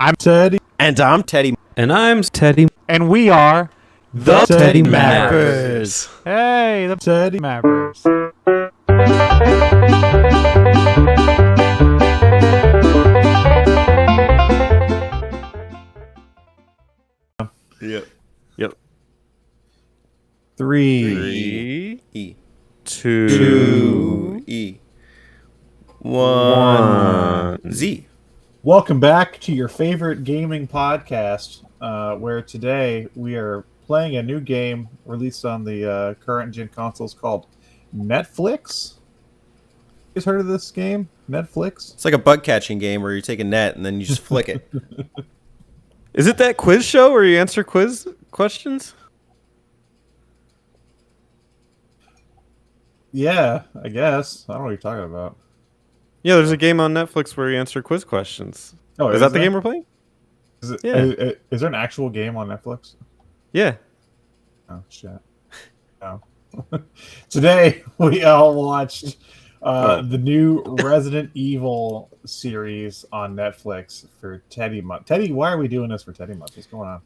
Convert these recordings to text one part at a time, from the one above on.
I'm Teddy. And I'm Teddy. And I'm Teddy. And we are The Teddy Mappers. Hey, the Teddy Mappers. Yep. 3 E. 2 E. 1 Z. Welcome back to your favorite gaming podcast, where today we are playing a new game released on the current gen consoles called Netflix. You guys heard of this game, Netflix? It's like a bug catching game where you take a net and then you just flick it. Is it that quiz show where you answer quiz questions? Yeah, I guess. I don't know what you're talking about. Yeah, there's a game on Netflix where you answer quiz questions. Oh, is that the game we're playing? Is it, Yeah. Is there an actual game on Netflix? Yeah. Oh, shit. No. Today, we all watched the new Resident Evil series on Netflix for Teddy Month. Teddy, why are we doing this for Teddy Month? What's going on?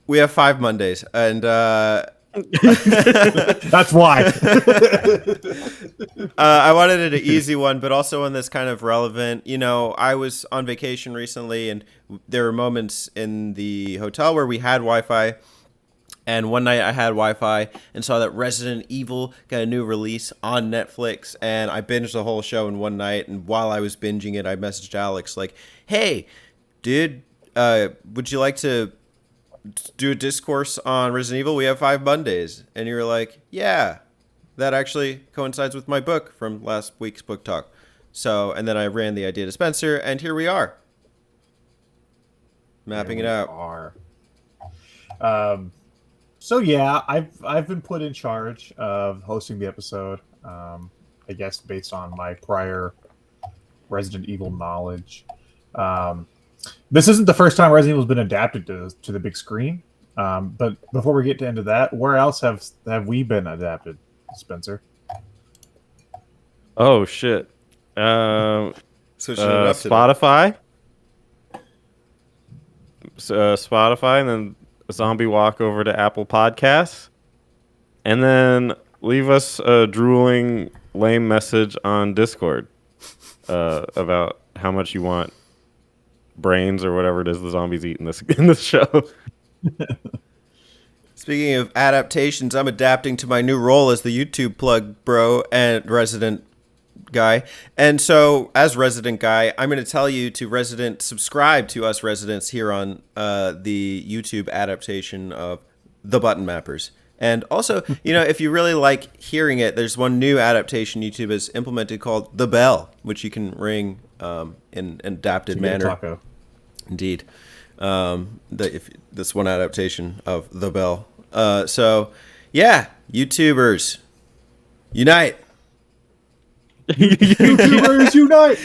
We have 5 Mondays, and That's why. I wanted it an easy one, but also one that's kind of relevant. You know, I was on vacation recently, and there were moments in the hotel where we had Wi-Fi. And one night I had Wi-Fi and saw that Resident Evil got a new release on Netflix, and I binged the whole show in one night. And while I was binging it, I messaged Alex like, "Hey, dude, would you like to do a discourse on Resident Evil? We have 5 Mondays." And you were like, "Yeah, that actually coincides with my book from last week's book talk." So, and then I ran the idea to Spencer, and here we are, mapping it out. So yeah, I've been put in charge of hosting the episode. I guess based on my prior Resident Evil knowledge. This isn't the first time Resident Evil's been adapted to the big screen. But before we get into that, where else have we been adapted, Spencer? Oh, shit. Spotify. Spotify, and then a zombie walk over to Apple Podcasts. And then leave us a drooling, lame message on Discord about how much you want brains or whatever it is the zombies eat in this show. Speaking of adaptations, I'm adapting to my new role as the YouTube plug bro and resident guy. And so, as resident guy, I'm going to tell you to subscribe to us residents here on the YouTube adaptation of The Button Mappers. And also, you know, if you really like hearing it, there's one new adaptation YouTube has implemented called The Bell, which you can ring in an adapted manner. Taco. Indeed. This one adaptation of The Bell. So, yeah, YouTubers, unite. YouTubers unite!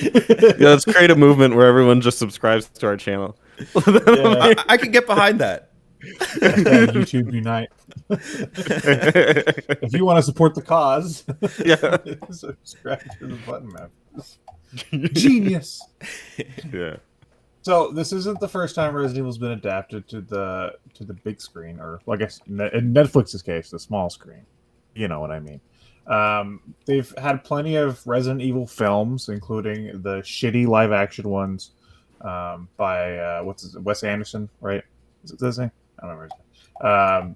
Yeah, let's create a movement where everyone just subscribes to our channel. Yeah. I could get behind that. YouTube unite. If you want to support the cause, Yeah. subscribe to the Button Mappers. Genius. Yeah. So this isn't the first time Resident Evil's been adapted to the big screen, or well, I guess in Netflix's case, the small screen. You know what I mean. They've had plenty of Resident Evil films, including the shitty live action ones by Wes Anderson, right? Is it his name? I don't remember.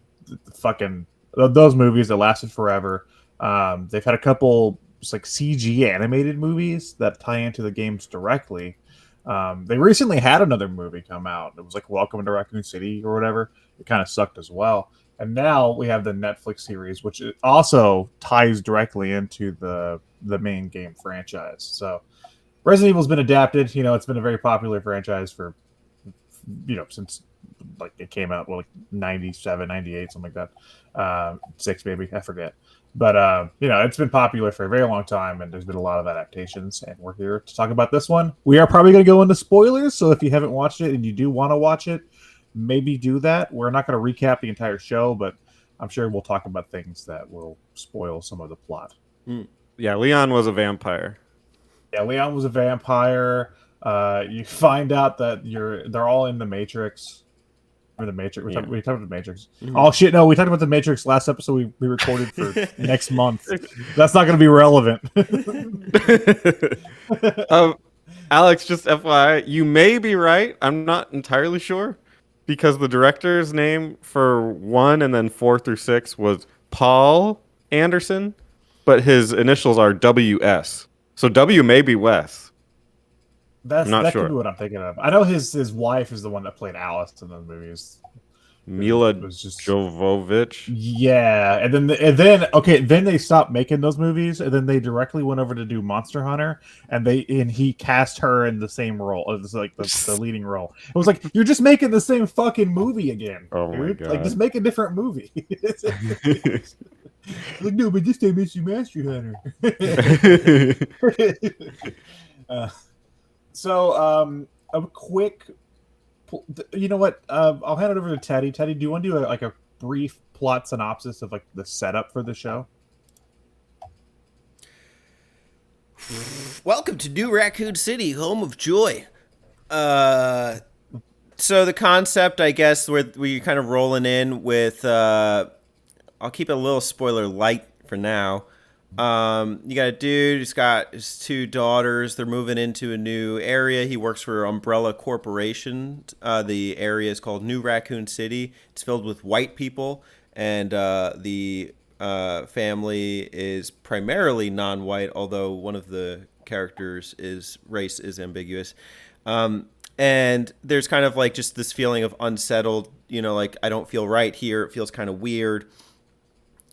Those movies that lasted forever. They've had a couple just like CG animated movies that tie into the games directly. They recently had another movie come out. It was like Welcome to Raccoon City or whatever. It kind of sucked as well. And now we have the Netflix series, which also ties directly into the main game franchise. So Resident Evil's been adapted. You know, it's been a very popular franchise for, you know, since like it came out, well, like 97, 98, something like that. 6 maybe, I forget. But, you know, it's been popular for a very long time, and there's been a lot of adaptations, and we're here to talk about this one. We are probably going to go into spoilers, so if you haven't watched it and you do want to watch it, maybe do that. We're not going to recap the entire show, but I'm sure we'll talk about things that will spoil some of the plot. Yeah, Leon was a vampire. Yeah, Leon was a vampire. You find out that they're all in the Matrix. Or the Matrix. We talked about the Matrix. Mhm. Oh shit! No, we talked about the Matrix last episode. We recorded for next month. That's not going to be relevant. Alex, just FYI, you may be right. I'm not entirely sure because the director's name for 1 and then 4 through 6 was Paul Anderson, but his initials are WS. So W may be Wes. That not could sure. be what I'm thinking of. I know his wife is the one that played Alice in those movies. Mila It was just Jovovich. yeah, and then they stopped making those movies, and then they directly went over to do Monster Hunter, and he cast her in the same role as like the leading role. It was like you're just making the same fucking movie again. Oh my dude. God. Like just make a different movie. Like no, but this time it's you Monster Hunter. A quick. You know what? I'll hand it over to Teddy. Teddy, do you want to do a brief plot synopsis of like the setup for the show? Welcome to New Raccoon City, home of joy. So the concept, I guess, we're kind of rolling in with. I'll keep it a little spoiler light for now. You got a dude who's got his 2 daughters. They're moving into a new area. He works for Umbrella Corporation. The area is called New Raccoon City. It's filled with white people, and the family is primarily non-white, although one of the characters' race is ambiguous. And there's kind of like just this feeling of unsettled, like I don't feel right here. It feels kind of weird.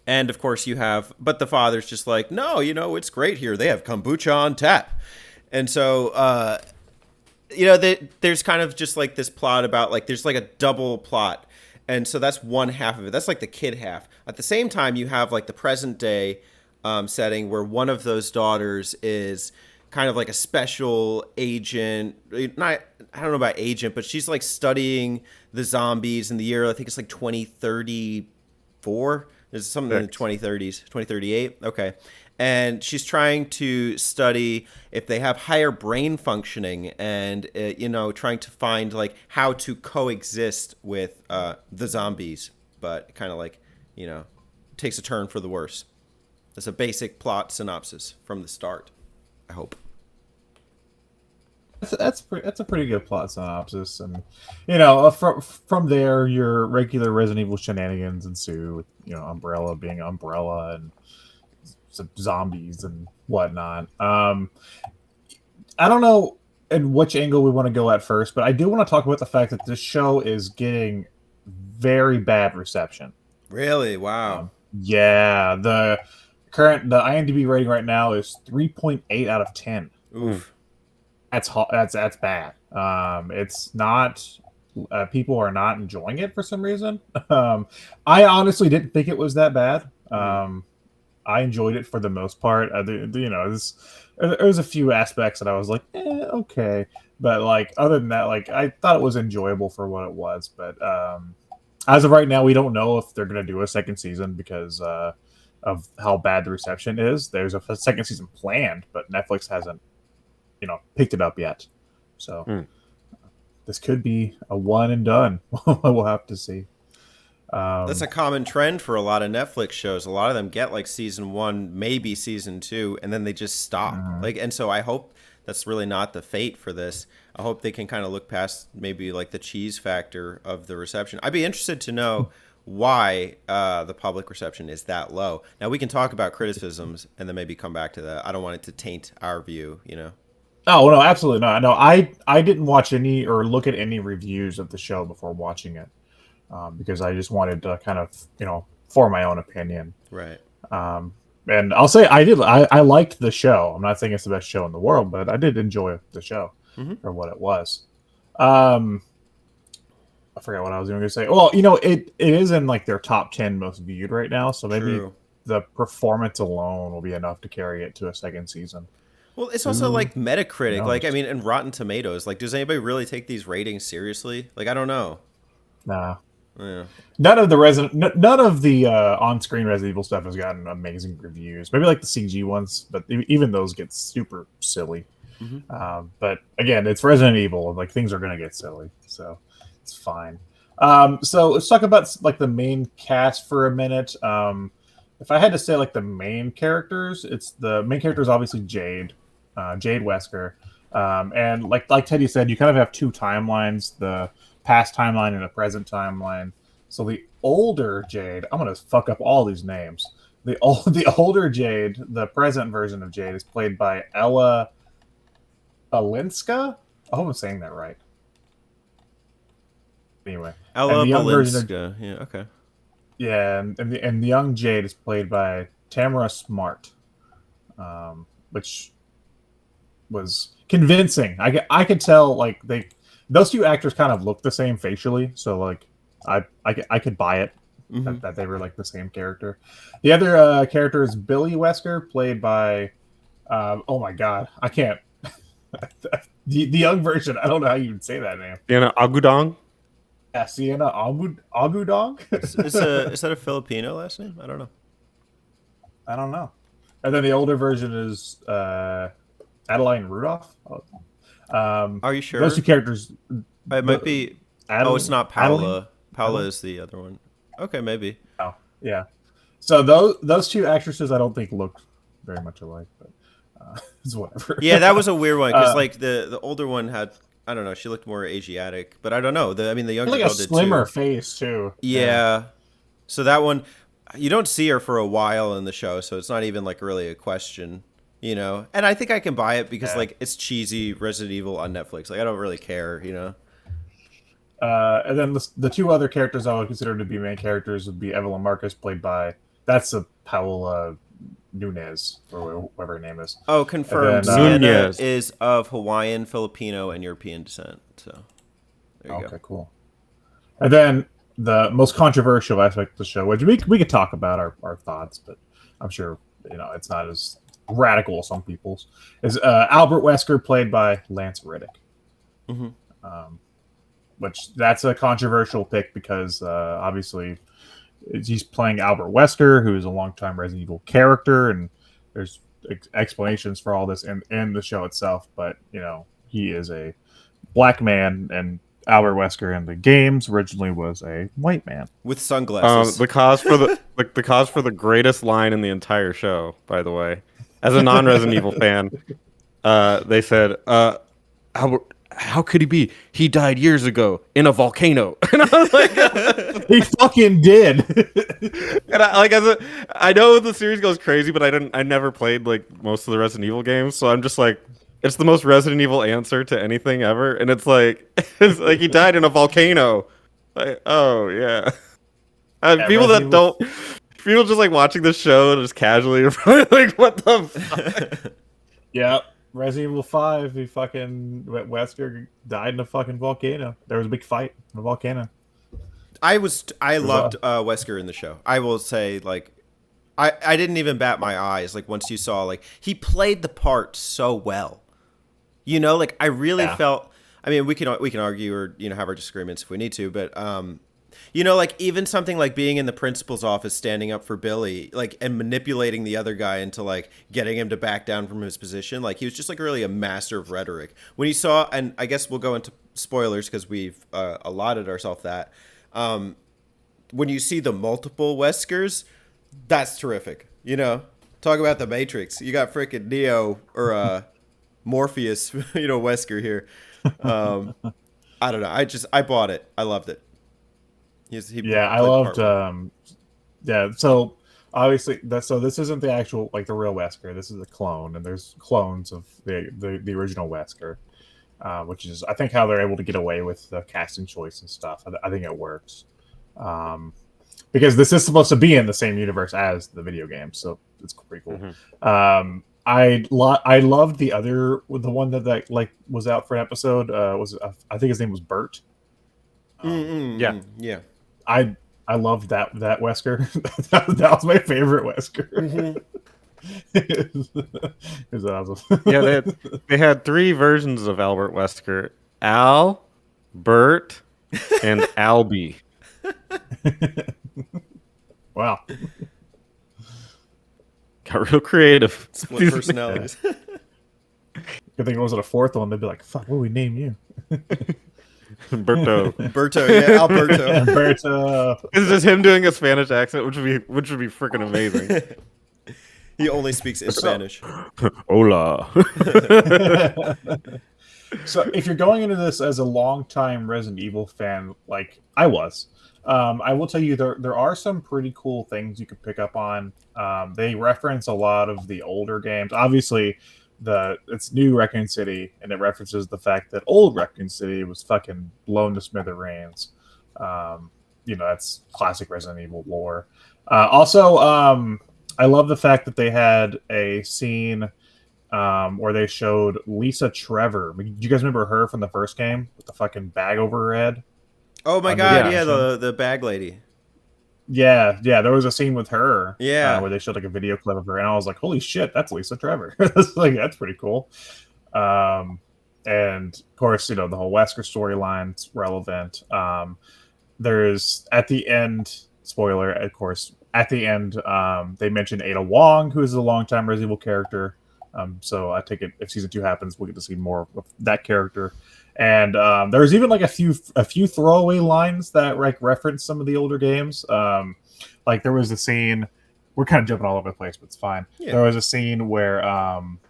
And of course but the father's just like, no, it's great here. They have kombucha on tap. And so, there's kind of just like this plot about like, there's like a double plot. And so that's one half of it. That's like the kid half. At the same time, you have like the present day setting where one of those daughters is kind of like a special agent. I don't know about agent, but she's like studying the zombies in the year, I think it's like 2034. There's something in the 2030s, 2038. Okay. And she's trying to study if they have higher brain functioning and, trying to find like how to coexist with the zombies. But kind of like, takes a turn for the worse. That's a basic plot synopsis from the start, I hope. That's a pretty good plot synopsis, and from there your regular Resident Evil shenanigans ensue with Umbrella being Umbrella and some zombies and whatnot. I don't know in which angle we want to go at first, but I do want to talk about the fact that this show is getting very bad reception. Really? Wow. Yeah, the IMDb rating right now is 3.8 out of 10. Oof. That's bad. It's not. People are not enjoying it for some reason. I honestly didn't think it was that bad. I enjoyed it for the most part. There was a few aspects that I was like, okay, but like other than that, like I thought it was enjoyable for what it was. But as of right now, we don't know if they're going to do a second season because of how bad the reception is. There's a second season planned, but Netflix hasn't picked it up yet. So this could be a one and done. We'll have to see. That's a common trend for a lot of Netflix shows. A lot of them get like season 1, maybe season 2, and then they just stop. And so I hope that's really not the fate for this. I hope they can kind of look past maybe like the cheese factor of the reception. I'd be interested to know why the public reception is that low. Now we can talk about criticisms and then maybe come back to that. I don't want it to taint our view, Oh no, absolutely not. No, I didn't watch any or look at any reviews of the show before watching it because I just wanted to kind of form my own opinion. Right. And I'll say I liked the show. I'm not saying it's the best show in the world, but I did enjoy the show for what it was. I forgot what I was going to say. Well, it is in like their top 10 most viewed right now, so maybe the performance alone will be enough to carry it to a second season. Well, it's also like Metacritic, and Rotten Tomatoes. Like, does anybody really take these ratings seriously? Like, I don't know. Nah. Yeah. None of the on-screen Resident Evil stuff has gotten amazing reviews. Maybe like the CG ones, but even those get super silly. But again, it's Resident Evil, and like things are gonna get silly, so it's fine. So let's talk about like the main cast for a minute. If I had to say like the main characters, it's the main character is obviously Jade, Jade Wesker, and like Teddy said, you kind of have two timelines: the past timeline and the present timeline. So the older Jade, I'm gonna fuck up all these names. The older Jade, the present version of Jade, is played by Ella Balinska. I hope I'm saying that right. Anyway, Ella and the young version Balinska. Yeah, okay. yeah, and the young Jade is played by Tamara Smart, which was convincing. I could tell like those two actors kind of look the same facially, so like I could buy it that they were like the same character. The other character is Billy Wesker, played by oh my god, I can't. The young version. I don't know how you would say that name. Sienna Agudong. Yeah, Sienna Agudong. Is that a Filipino last name? I don't know. I don't know. And then the older version is Adeline Rudolph. Are you sure? Those two characters. It might be. It's not Adeline? Paola. Paola is the other one. Okay, maybe. Oh, yeah. So those two actresses, I don't think look very much alike, but it's whatever. Yeah, that was a weird one because like the older one had, I don't know, she looked more Asiatic, but I don't know. The younger like girl a did slimmer too. face too. Yeah. So that one, you don't see her for a while in the show, so it's not even like really a question, you know. And I think I can buy it because like it's cheesy Resident Evil on Netflix. Like I don't really care, you know. And then the two other characters I would consider to be main characters would be Evelyn Marcus, played by Paola Nunez, or whatever her name is. Oh, confirmed. then, Sienna Nunez is of Hawaiian, Filipino, and European descent. So there you go. Okay, cool. And then the most controversial aspect of the show, which we could talk about our thoughts, but I'm sure it's not as radical as some people's, is Albert Wesker, played by Lance Reddick. Which that's a controversial pick because obviously he's playing Albert Wesker, who is a longtime Resident Evil character, and there's explanations for all this in the show itself. But he is a black man, and Albert Wesker in the games originally was a white man with sunglasses. The cause for the greatest line in the entire show, by the way, as a non-Resident Evil fan, they said, Albert, how could he be? He died years ago in a volcano. And I was like, he fucking did. And I know the series goes crazy, but I never played like most of the Resident Evil games, so I'm just like, it's the most Resident Evil answer to anything ever, and it's like he died in a volcano. Like, oh yeah. People just like watching this show and just casually are probably like, what the fuck? Yeah. Resident Evil 5, he fucking Wesker died in a fucking volcano. There was a big fight in a volcano. I loved Wesker in the show. I will say, like, I didn't even bat my eyes. Like once you saw, like, he played the part so well. Like I really felt. I mean, we can argue or have our disagreements if we need to, but like even something like being in the principal's office, standing up for Billy, like, and manipulating the other guy into like getting him to back down from his position. Like he was just like really a master of rhetoric. When you saw, and I guess we'll go into spoilers because we've allotted ourselves that. When you see the multiple Weskers, that's terrific. Talk about the Matrix. You got freaking Neo or Morpheus, Wesker here. I don't know. I bought it. I loved it. I loved. So obviously, this isn't the actual the real Wesker. This is a clone, and there's clones of the original Wesker, which is I think how they're able to get away with the casting choice and stuff. I think it works, because this is supposed to be in the same universe as the video game, so it's pretty cool. Mm-hmm. I loved the one that was out for an episode. I think his name was Bert. Yeah. I loved that Wesker. that was my favorite Wesker. Mm-hmm. It was awesome. Yeah, they had 3 versions of Albert Wesker: Al, Bert, and Albie. Wow. Got real creative. Split personalities. Good thing it wasn't a fourth one. They'd be like, "Fuck, what do we name you?" Berto. Berto, yeah, Alberto. Alberto. It's just him doing a Spanish accent, which would be freaking amazing. He only speaks in Spanish. Hola. So, if you're going into this as a longtime Resident Evil fan, like I was, I will tell you there are some pretty cool things you could pick up on. They reference a lot of the older games. Obviously, it's new Raccoon City, and it references the fact that old Raccoon City was fucking blown to smithereens. That's classic Resident Evil lore. Also, I love the fact that they had a scene where they showed Lisa Trevor. Do you guys remember her from the first game with the fucking bag over her head? Oh my god, yeah, the bag lady. Yeah, there was a scene with her, Yeah, where they showed like a video clip of her, and I was like, "Holy shit, that's Lisa Trevor!" Like, that's pretty cool. And of course, the whole Wesker storyline's relevant. There's at the end, spoiler, of course, at the end, they mention Ada Wong, who is a longtime Resident Evil character. So I take it if season 2 happens, we'll get to see more of that character. And there's even like a few throwaway lines that like reference some of the older games. Like there was a scene. We're kind of jumping all over the place, but it's fine. Yeah. There was a scene where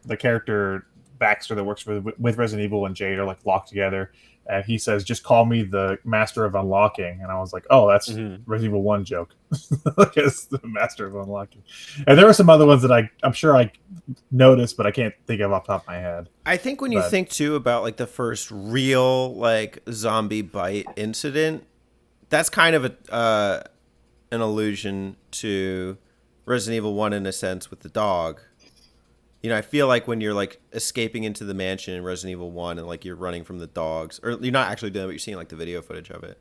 the character Baxter that works with Resident Evil and Jade are like locked together, and he says, "Just call me the Master of Unlocking." And I was like, "Oh, that's Resident Evil 1 joke." Like, it's the Master of Unlocking. And there were some other ones that I'm sure I noticed, but I can't think of off the top of my head. I think when you think too about like the first real like zombie bite incident, that's kind of an allusion to Resident Evil 1 in a sense with the dog. I feel like when you're like escaping into the mansion in Resident Evil 1 and like you're running from the dogs, or you're not actually doing it, but you're seeing like the video footage of it.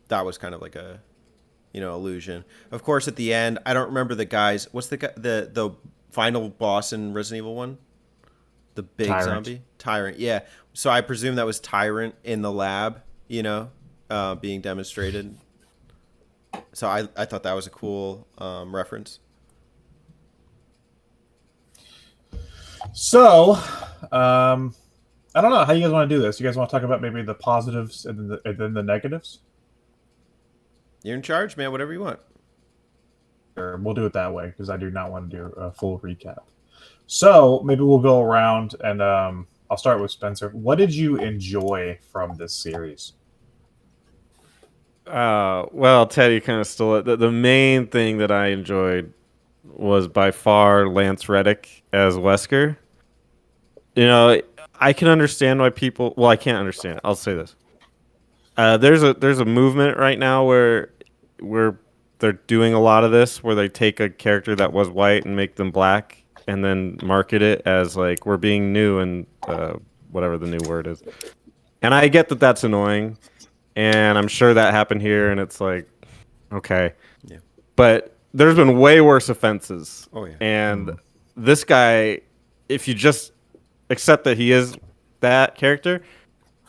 That was kind of like a, illusion. Of course, at the end, I don't remember the guys. What's the final boss in Resident Evil 1? The big zombie? Tyrant, yeah. So I presume that was Tyrant in the lab, being demonstrated. So I thought that was a cool reference. So, I don't know how you guys want to do this. You guys want to talk about maybe the positives and then the negatives? You're in charge, man. Whatever you want. Sure, we'll do it that way because I do not want to do a full recap. So maybe we'll go around and I'll start with Spencer. What did you enjoy from this series? Well, Teddy kind of stole it. The main thing that I enjoyed was by far Lance Reddick as Wesker. I can understand why people. Well, I can't understand it. I'll say this. There's a movement right now where they're doing a lot of this, where they take a character that was white and make them black, and then market it as like we're being new and whatever the new word is. And I get that that's annoying, and I'm sure that happened here, and it's like, okay, yeah. But there's been way worse offenses. Oh yeah. And this guy, if you just accept that he is that character,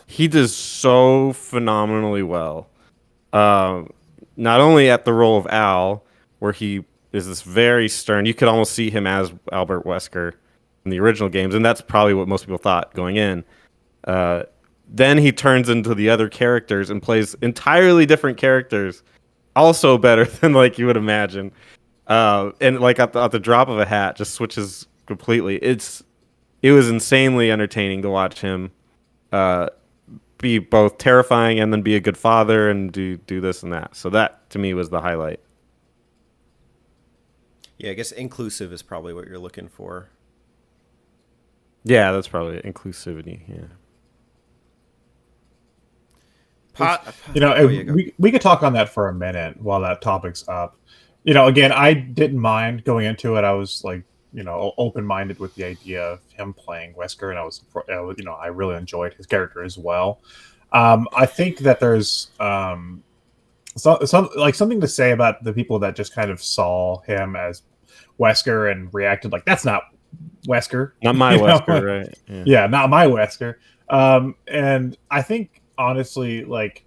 he does so phenomenally well. Not only at the role of Al, where he is this very stern, you could almost see him as Albert Wesker in the original games, and that's probably what most people thought going in. Then he turns into the other characters and plays entirely different characters, also better than like you would imagine. And like at the drop of a hat, just switches completely. It was insanely entertaining to watch him be both terrifying and then be a good father and do this and that. So that to me was the highlight. Yeah, I guess inclusive is probably what you're looking for. Yeah, that's probably it. Inclusivity. Yeah. We could talk on that for a minute while that topic's up. Again, I didn't mind going into it. I was like, open-minded with the idea of him playing Wesker, and I really enjoyed his character as well. I think that there's something to say about the people that just kind of saw him as Wesker and reacted like that's not Wesker, not my Wesker, right? Yeah, not my Wesker. And I think honestly, like,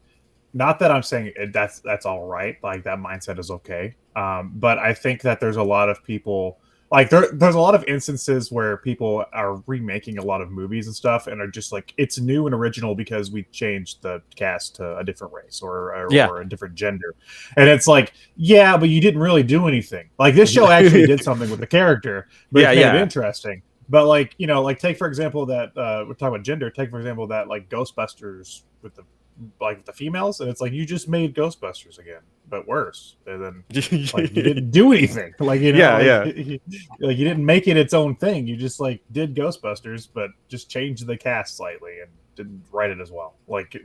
not that I'm saying that's all right. Like that mindset is okay. But I think that there's a lot of people like there's a lot of instances where people are remaking a lot of movies and stuff and are just like, it's new and original because we changed the cast to a different race or a different gender, and it's like, yeah, but you didn't really do anything. Like this show actually did something with the character, but it made it interesting. But like, you know, like take for example that we're talking about gender. Take for example that like Ghostbusters with the females, and it's like you just made Ghostbusters again, but worse. And then like you didn't do anything. Like, you know, like you didn't make it its own thing. You just like did Ghostbusters, but just changed the cast slightly and didn't write it as well. Like but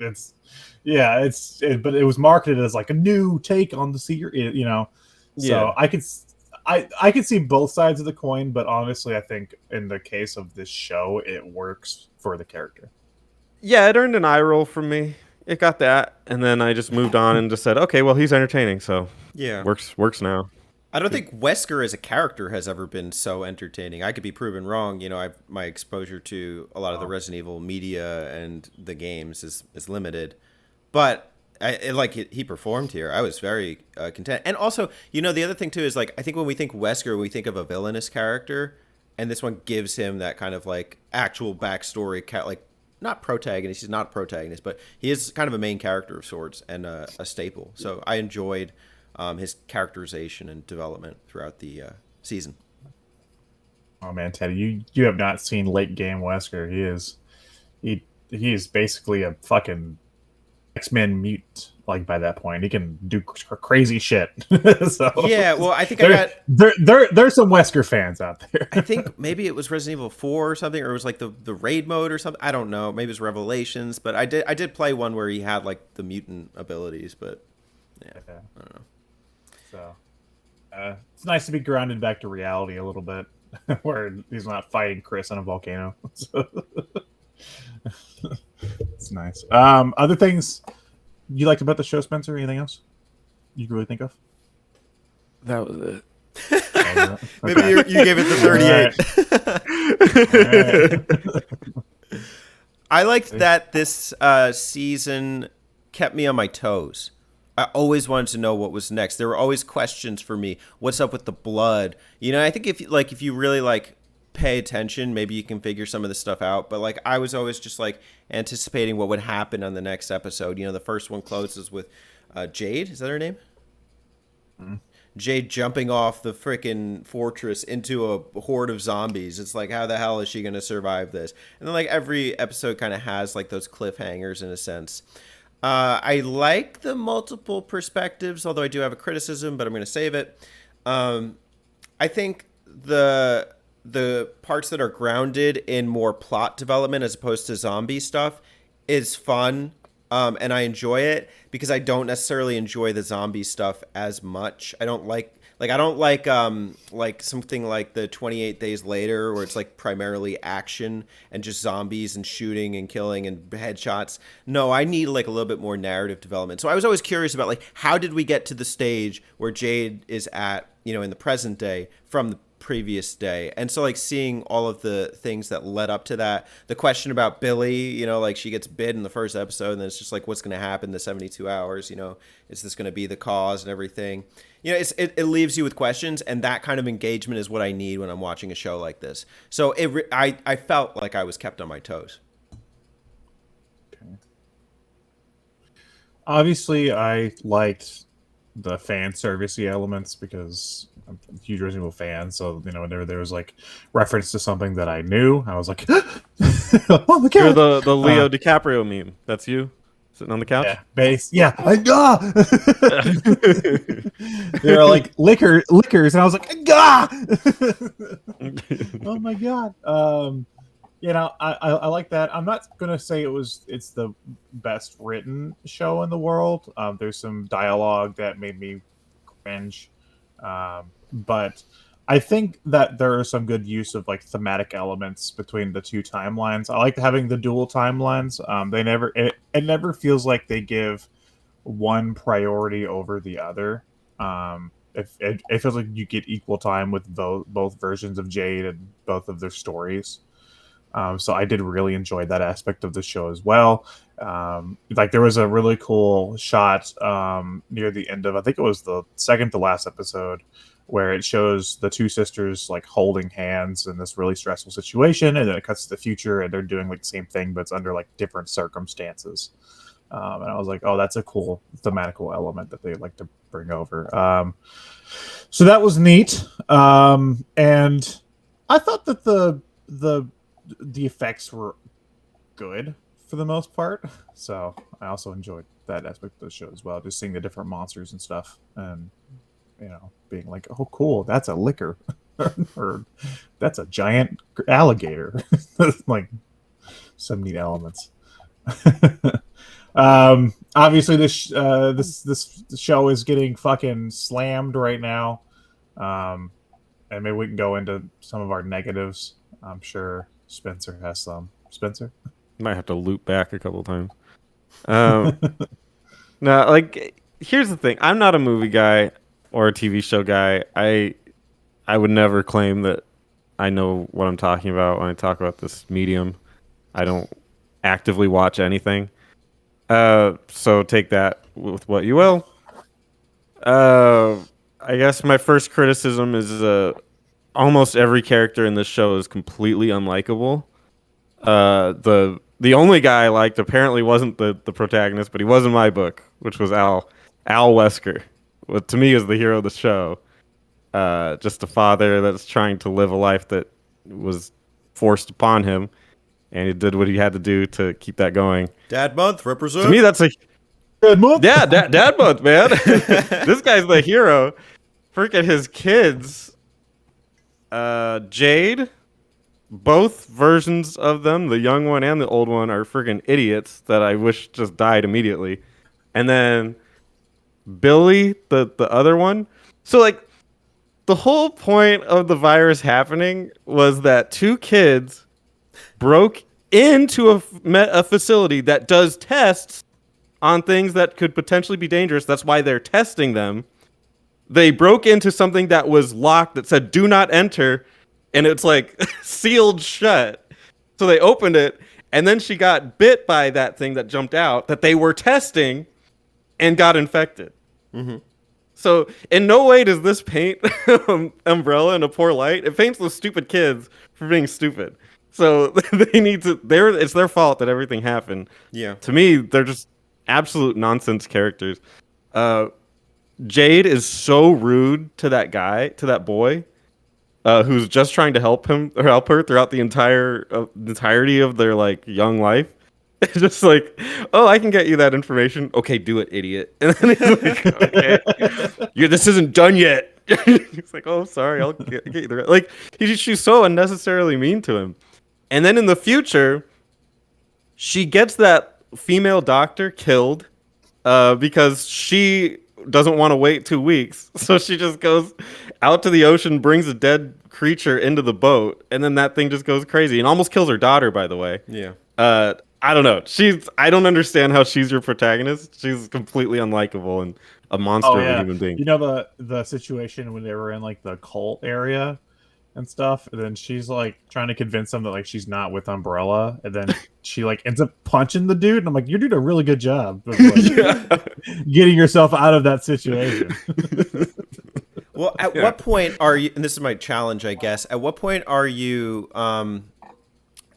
it was marketed as like a new take on the series, you know. So I could see both sides of the coin, but honestly, I think in the case of this show, it works for the character. Yeah, it earned an eye roll from me. It got that, and then I just moved on and just said, okay, well, he's entertaining, so yeah, works now. I don't think Wesker as a character has ever been so entertaining. I could be proven wrong. You know, my exposure to a lot of the Resident Evil media and the games is limited, but he performed here. I was very content. And also, you know, the other thing too is like, I think when we think Wesker, we think of a villainous character, and this one gives him that kind of like actual backstory, like not protagonist. He's not a protagonist, but he is kind of a main character of sorts and a staple. So I enjoyed his characterization and development throughout the season. Oh man, Teddy, you have not seen late game Wesker. He is basically a fucking X-Men mutant. Like by that point, he can do crazy shit. So yeah, well, I think there's some Wesker fans out there. I think maybe it was Resident Evil 4 or something, or it was like the raid mode or something. I don't know. Maybe it was Revelations, but I did play one where he had like the mutant abilities, but yeah. I don't know. So it's nice to be grounded back to reality a little bit, where he's not fighting Chris on a volcano. So, it's nice. Other things you liked about the show, Spencer? Anything else you can really think of? That was it. Okay. Maybe you gave it the 38. All right. I liked that this season kept me on my toes. I always wanted to know what was next. There were always questions for me. What's up with the blood? You know, I think if you really like pay attention, maybe you can figure some of this stuff out. But like, I was always just like anticipating what would happen on the next episode. You know, the first one closes with Jade. Is that her name? Mm-hmm. Jade jumping off the freaking fortress into a horde of zombies. It's like, how the hell is she going to survive this? And then like every episode kind of has like those cliffhangers in a sense. I like the multiple perspectives, although I do have a criticism, but I'm going to save it. I think the parts that are grounded in more plot development as opposed to zombie stuff is fun. And I enjoy it because I don't necessarily enjoy the zombie stuff as much. I don't like something like the 28 Days Later, where it's like primarily action and just zombies and shooting and killing and headshots. No, I need like a little bit more narrative development. So I was always curious about like, how did we get to the stage where Jade is at, you know, in the present day from the previous day? And so like seeing all of the things that led up to that, the question about Billy, you know, like she gets bit in the first episode, and then it's just like, what's going to happen in the 72 hours, you know, is this going to be the cause and everything? You know, it leaves you with questions, and that kind of engagement is what I need when I'm watching a show like this. So I felt like I was kept on my toes. Okay. Obviously, I liked the fan servicey elements because I'm a huge Resident Evil fan. So, you know, whenever there was like reference to something that I knew, I was like, oh my god! You're the Leo DiCaprio meme. That's you sitting on the couch. Yeah, base. Yeah, they were like liquors, and I was like, oh my god. You know, I like that. I'm not gonna say it's the best written show in the world. There's some dialogue that made me cringe, but I think that there are some good use of like thematic elements between the two timelines. I like having the dual timelines. It never feels like they give one priority over the other. It feels like you get equal time with both versions of Jade and both of their stories. So I did really enjoy that aspect of the show as well. Like there was a really cool shot near the end of, I think it was the second to last episode, where it shows the two sisters like holding hands in this really stressful situation, and then it cuts to the future and they're doing like the same thing, but it's under like different circumstances. And I was like, oh, that's a cool thematical element that they like to bring over. So that was neat. And I thought that the effects were good for the most part. So I also enjoyed that aspect of the show as well, just seeing the different monsters and stuff, and being like, oh, cool, that's a licker, or that's a giant alligator. Like some neat elements. Obviously, this show is getting fucking slammed right now, and maybe we can go into some of our negatives. I'm sure Spencer has some. Spencer? Might have to loop back a couple times. No, like, here's the thing. I'm not a movie guy or a TV show guy. I would never claim that I know what I'm talking about when I talk about this medium. I don't actively watch anything. So take that with what you will. I guess my first criticism is almost every character in this show is completely unlikable. The only guy I liked apparently wasn't the protagonist, but he was in my book, which was Al Wesker. What to me is the hero of the show. Just a father that's trying to live a life that was forced upon him, and he did what he had to do to keep that going. Dad month, represent. To me, that's a Good move. yeah, dad month, man. This guy's the hero. Freaking his kids, Jade. Both versions of them, the young one and the old one, are freaking idiots that I wish just died immediately. And then Billy, the other one. So, like, the whole point of the virus happening was that two kids broke into a facility that does tests on things that could potentially be dangerous. That's why they're testing them. They broke into something that was locked that said, "Do not enter." And it's like sealed shut. So they opened it, and then she got bit by that thing that jumped out that they were testing and got infected. Mm-hmm. So in no way does this paint Umbrella in a poor light. It paints those stupid kids for being stupid. So they need to. It's their fault that everything happened. Yeah. To me, they're just absolute nonsense characters. Jade is so rude to that guy, to that boy. Who's just trying to help him or help her throughout the entirety of their like young life. It's just like, oh, I can get you that information. Okay, do it, idiot. And then he's like, okay, this isn't done yet. He's like, oh, sorry, I'll get you the like. She's so unnecessarily mean to him. And then in the future, she gets that female doctor killed because she doesn't want to wait 2 weeks. So she just goes out to the ocean, brings a dead creature into the boat, and then that thing just goes crazy and almost kills her daughter, by the way. Yeah. I don't know. I don't understand how she's your protagonist. She's completely unlikable and a monster of a human being. You know the situation when they were in like the cult area and stuff, and then she's like trying to convince them that like she's not with Umbrella, and then she like ends up punching the dude, and I'm like, you're doing a really good job of, like, getting yourself out of that situation. Well, at what point are you, and this is my challenge, I guess, at what point are you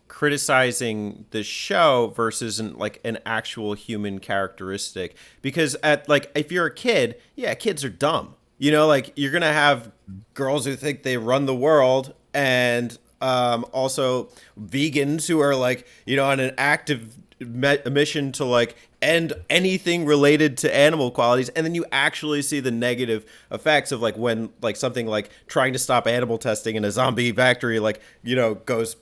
criticizing the show versus an actual human characteristic? Because if you're a kid, yeah, kids are dumb. You know, like, you're going to have girls who think they run the world, and also vegans who are like, on an active mission to like end anything related to animal qualities. And then you actually see the negative effects of like when like something like trying to stop animal testing in a zombie factory, like, goes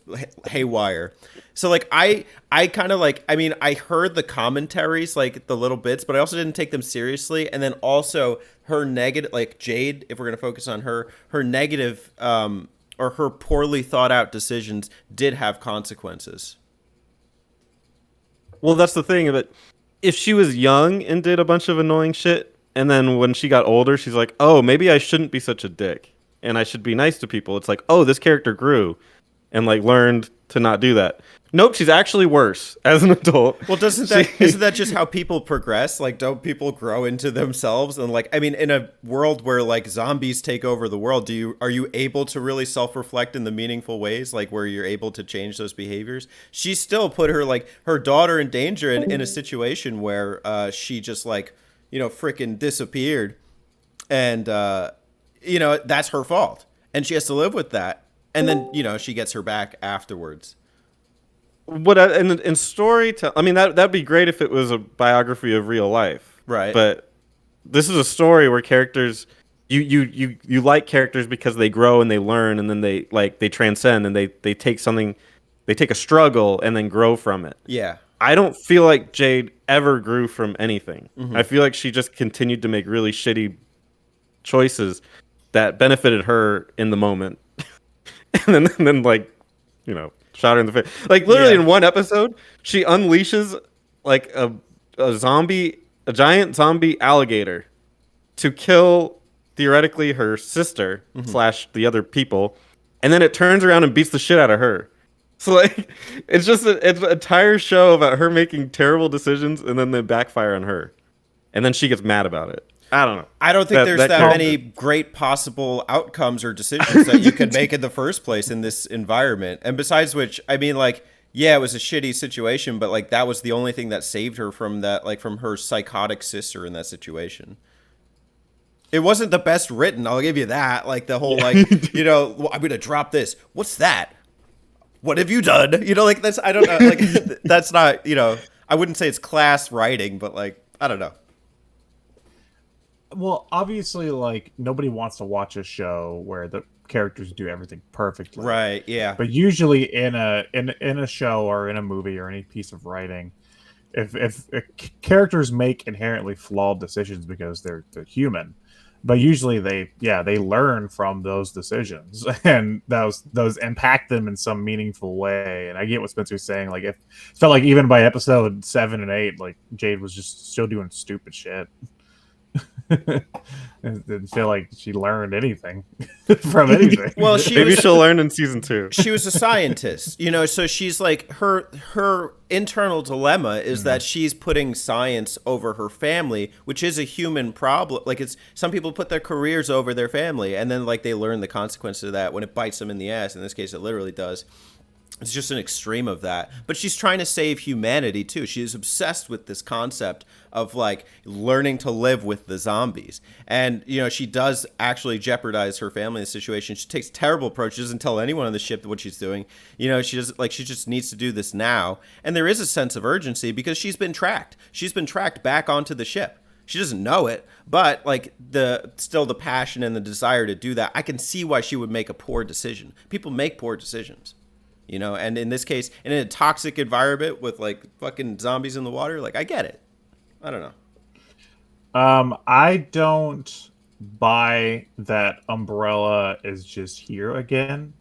haywire. So like I kind of like, I mean, I heard the commentaries, like the little bits, but I also didn't take them seriously. And then also her negative, like Jade, if we're going to focus on her negative or her poorly thought out decisions did have consequences. Well, that's the thing of it. If she was young and did a bunch of annoying shit, and then when she got older, she's like, oh, maybe I shouldn't be such a dick, and I should be nice to people. It's like, oh, this character grew. and like learned to not do that. Nope, she's actually worse as an adult. Well, isn't that just how people progress? Like, don't people grow into themselves? And like, I mean, in a world where like zombies take over the world, are you able to really self-reflect in the meaningful ways, like where you're able to change those behaviors? She still put her daughter in danger in a situation where she just like, freaking disappeared, and that's her fault, and she has to live with that. And then she gets her back afterwards. In storytelling, I mean that'd be great if it was a biography of real life, right? But this is a story where characters, you like characters because they grow and they learn, and then they transcend, and they take something, they take a struggle and then grow from it. Yeah. I don't feel like Jade ever grew from anything. Mm-hmm. I feel like she just continued to make really shitty choices that benefited her in the moment, and then like shot her in the face. Like literally in one episode, she unleashes like a giant zombie alligator to kill theoretically her sister / the other people, and then it turns around and beats the shit out of her. So like it's just it's an entire show about her making terrible decisions and then they backfire on her, and then she gets mad about it. I don't know. I don't think there's that many great possible outcomes or decisions that you could make in the first place in this environment. And besides which, I mean, like, yeah, it was a shitty situation, but like that was the only thing that saved her from that, like from her psychotic sister in that situation. It wasn't the best written, I'll give you that. Like the whole like, well, I'm gonna drop this. What's that? What have you done? Like that's, I don't know. Like that's not, I wouldn't say it's class writing, but like, I don't know. Well, obviously, like, nobody wants to watch a show where the characters do everything perfectly. Right, yeah. But usually in a show or in a movie or any piece of writing, if characters make inherently flawed decisions because they're human, but usually they learn from those decisions and those impact them in some meaningful way. And I get what Spencer's saying. Like, it felt like even by episode 7 and 8, like Jade was just still doing stupid shit. Didn't feel like she learned anything from anything. Well, maybe she'll learn in season 2. She was a scientist, so she's like her internal dilemma is that she's putting science over her family, which is a human problem. Like it's some people put their careers over their family, and then like they learn the consequences of that when it bites them in the ass. In this case, it literally does. It's just an extreme of that. But she's trying to save humanity, too. She is obsessed with this concept of, like, learning to live with the zombies. And, she does actually jeopardize her family in this situation. She takes terrible approaches, doesn't tell anyone on the ship what she's doing. She just needs to do this now. And there is a sense of urgency because she's been tracked. She's been tracked back onto the ship. She doesn't know it, but, like, still the passion and the desire to do that, I can see why she would make a poor decision. People make poor decisions. And in this case, in a toxic environment with like fucking zombies in the water, like I get it. I don't know. I don't buy that Umbrella is just here again,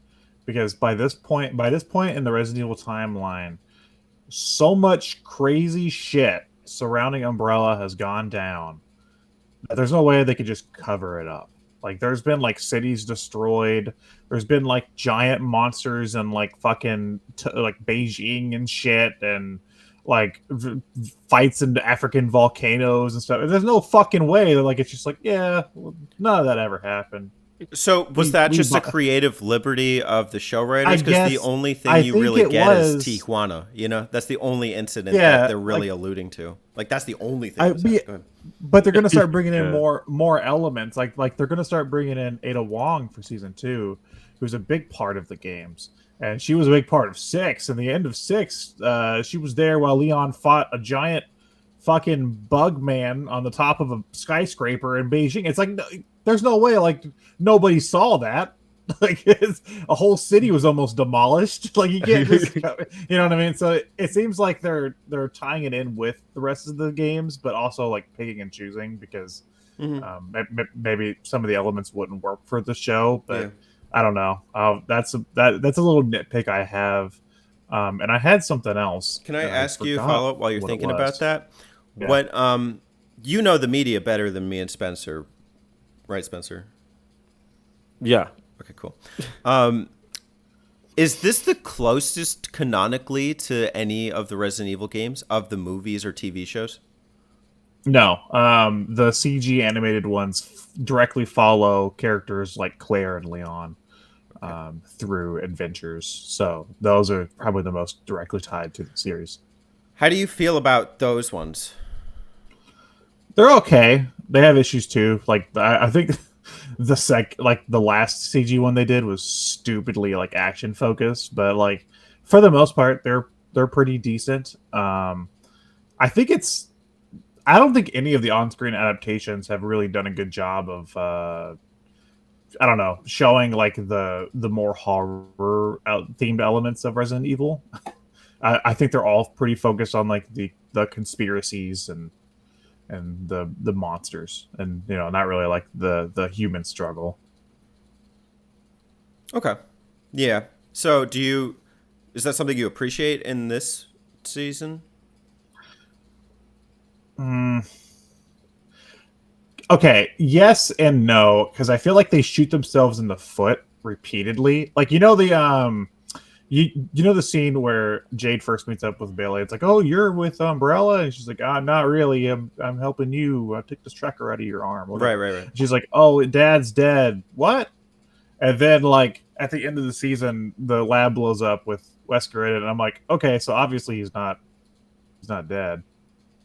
because by this point in the Resident Evil timeline, so much crazy shit surrounding Umbrella has gone down that there's no way they could just cover it up. Like, there's been, like, cities destroyed. There's been, like, giant monsters and, like, fucking, like, Beijing and shit. And, like, fights in African volcanoes and stuff. There's no fucking way that, like, it's just like, yeah, none of that ever happened. So was that just a creative liberty of the show writers? Because the only thing you really get is Tijuana. That's the only incident that they're really alluding to. Like that's the only thing. But they're gonna start bringing in more elements. Like they're gonna start bringing in Ada Wong for season 2, who's a big part of the games, and she was a big part of 6. And the end of 6, she was there while Leon fought a giant fucking bug man on the top of a skyscraper in Beijing. It's like there's no way, like nobody saw that. Like a whole city was almost demolished. Like you can't just, you know what I mean? So it seems like they're tying it in with the rest of the games, but also like picking and choosing because maybe some of the elements wouldn't work for the show. But I don't know. That's a little nitpick I have. And I had something else. Can I ask you a follow up while you're thinking about that? Yeah. What the media better than me and Spencer, right, Spencer? Yeah. Okay, cool. Is this the closest canonically to any of the Resident Evil games, of the movies or TV shows? No, the CG animated ones directly follow characters like Claire and Leon through adventures. So those are probably the most directly tied to the series. How do you feel about those ones? They're okay. They have issues too. Like I think the last CG one they did was stupidly like action focused, but like for the most part they're pretty decent. I think it's I don't think any of the on-screen adaptations have really done a good job of I don't know, showing like the more horror themed elements of Resident Evil. I think they're all pretty focused on like the conspiracies and the monsters, and not really like the human struggle. Okay. Yeah. So is that something you appreciate in this season? Okay, yes and no, because I feel like they shoot themselves in the foot repeatedly. Like the the scene where Jade first meets up with Bailey. It's like, oh, you're with Umbrella, and she's like, not really. I'm helping you. I took this tracker out of your arm. Right. She's like, oh, Dad's dead. What? And then like at the end of the season, the lab blows up with Wesker in it, and I'm like, okay, so obviously he's not dead,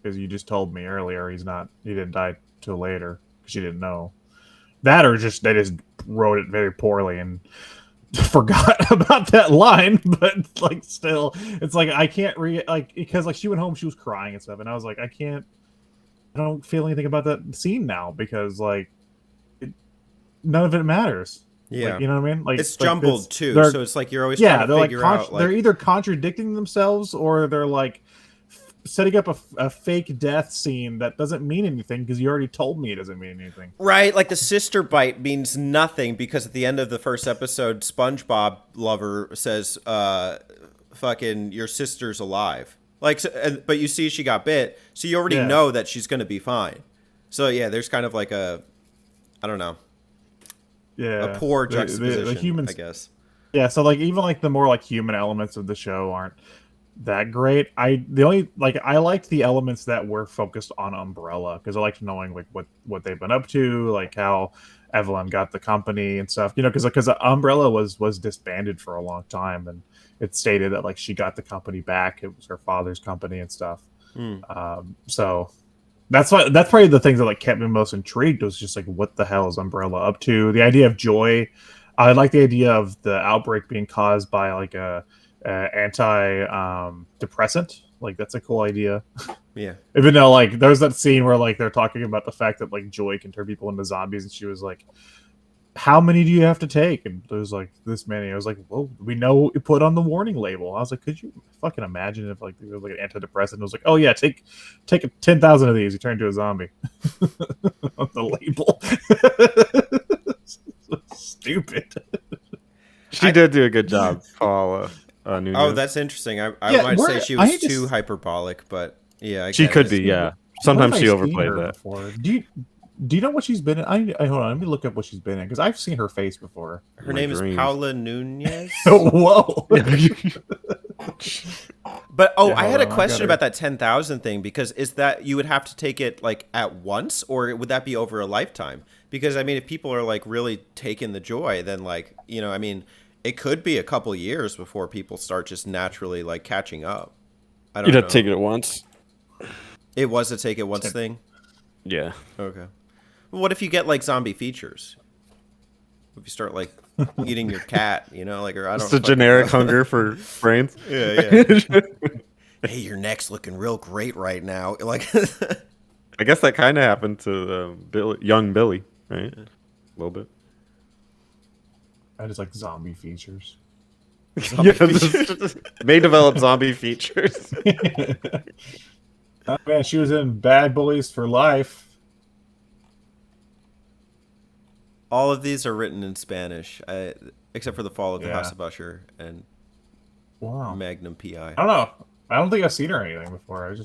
because you just told me earlier he didn't die till later because you didn't know that, or just they just wrote it very poorly and forgot about that line. But like still, it's like I can't because like she went home, she was crying and stuff, and I was like, I don't feel anything about that scene now, because like none of it matters. Yeah, like, you know what I mean? Like it's jumbled too, so it's like you're always trying to figure out. They're either contradicting themselves, or they're like setting up a fake death scene that doesn't mean anything because you already told me it doesn't mean anything. Right, like the sister bite means nothing because at the end of the first episode, SpongeBob lover says, "Fucking your sister's alive." Like, but you see she got bit, so you already know that she's gonna be fine. So yeah, there's kind of like I don't know, a poor juxtaposition, the humans, I guess. Yeah, so like even like the more like human elements of the show aren't that great. I liked the elements that were focused on Umbrella, because I liked knowing like what they've been up to, like how Evelyn got the company and stuff. Because Umbrella was disbanded for a long time, and it stated that like she got the company back. It was her father's company and stuff. So that's probably the things that like kept me most intrigued, was just like, what the hell is Umbrella up to? The idea of Joy. I like the idea of the outbreak being caused by like a anti-depressant. Like that's a cool idea. Yeah. Even though like there's that scene where like they're talking about the fact that like Joy can turn people into zombies, and she was like, how many do you have to take? And there's like this many. I was like, well, we know you put on the warning label. I was like, could you fucking imagine if like there was like an antidepressant? It was like, oh yeah, take 10,000 of these, you turn into a zombie. On the label. Stupid. She did do a good job, Paula. Nunez. Oh, that's interesting. I might say she was too hyperbolic, but yeah, she could be. Yeah, sometimes she overplayed that. Before. Do you know what she's been in? Hold on, let me look up what she's been in, because I've seen her face before. Her name is Paula Nunez. Whoa. But I had a question about that 10,000 thing, because is that you would have to take it like at once, or would that be over a lifetime? Because I mean, if people are like really taking the joy, then like, I mean, it could be a couple years before people start just naturally like catching up. I don't know. You'd have to take it at once. It was a take it once thing? Yeah. Okay. Well, what if you get like zombie features? If you start like eating your cat, like, or I don't know. It's a generic hunger for brains. Yeah. Hey, your neck's looking real great right now. Like, I guess that kind of happened to young Billy, right? A little bit. I just like zombie features. May develop zombie features. Oh man, she was in Bad Boys for Life. all of these are written in Spanish, except for The Fall of the House of Usher and Magnum PI. I don't know. I don't think I've seen her anything before.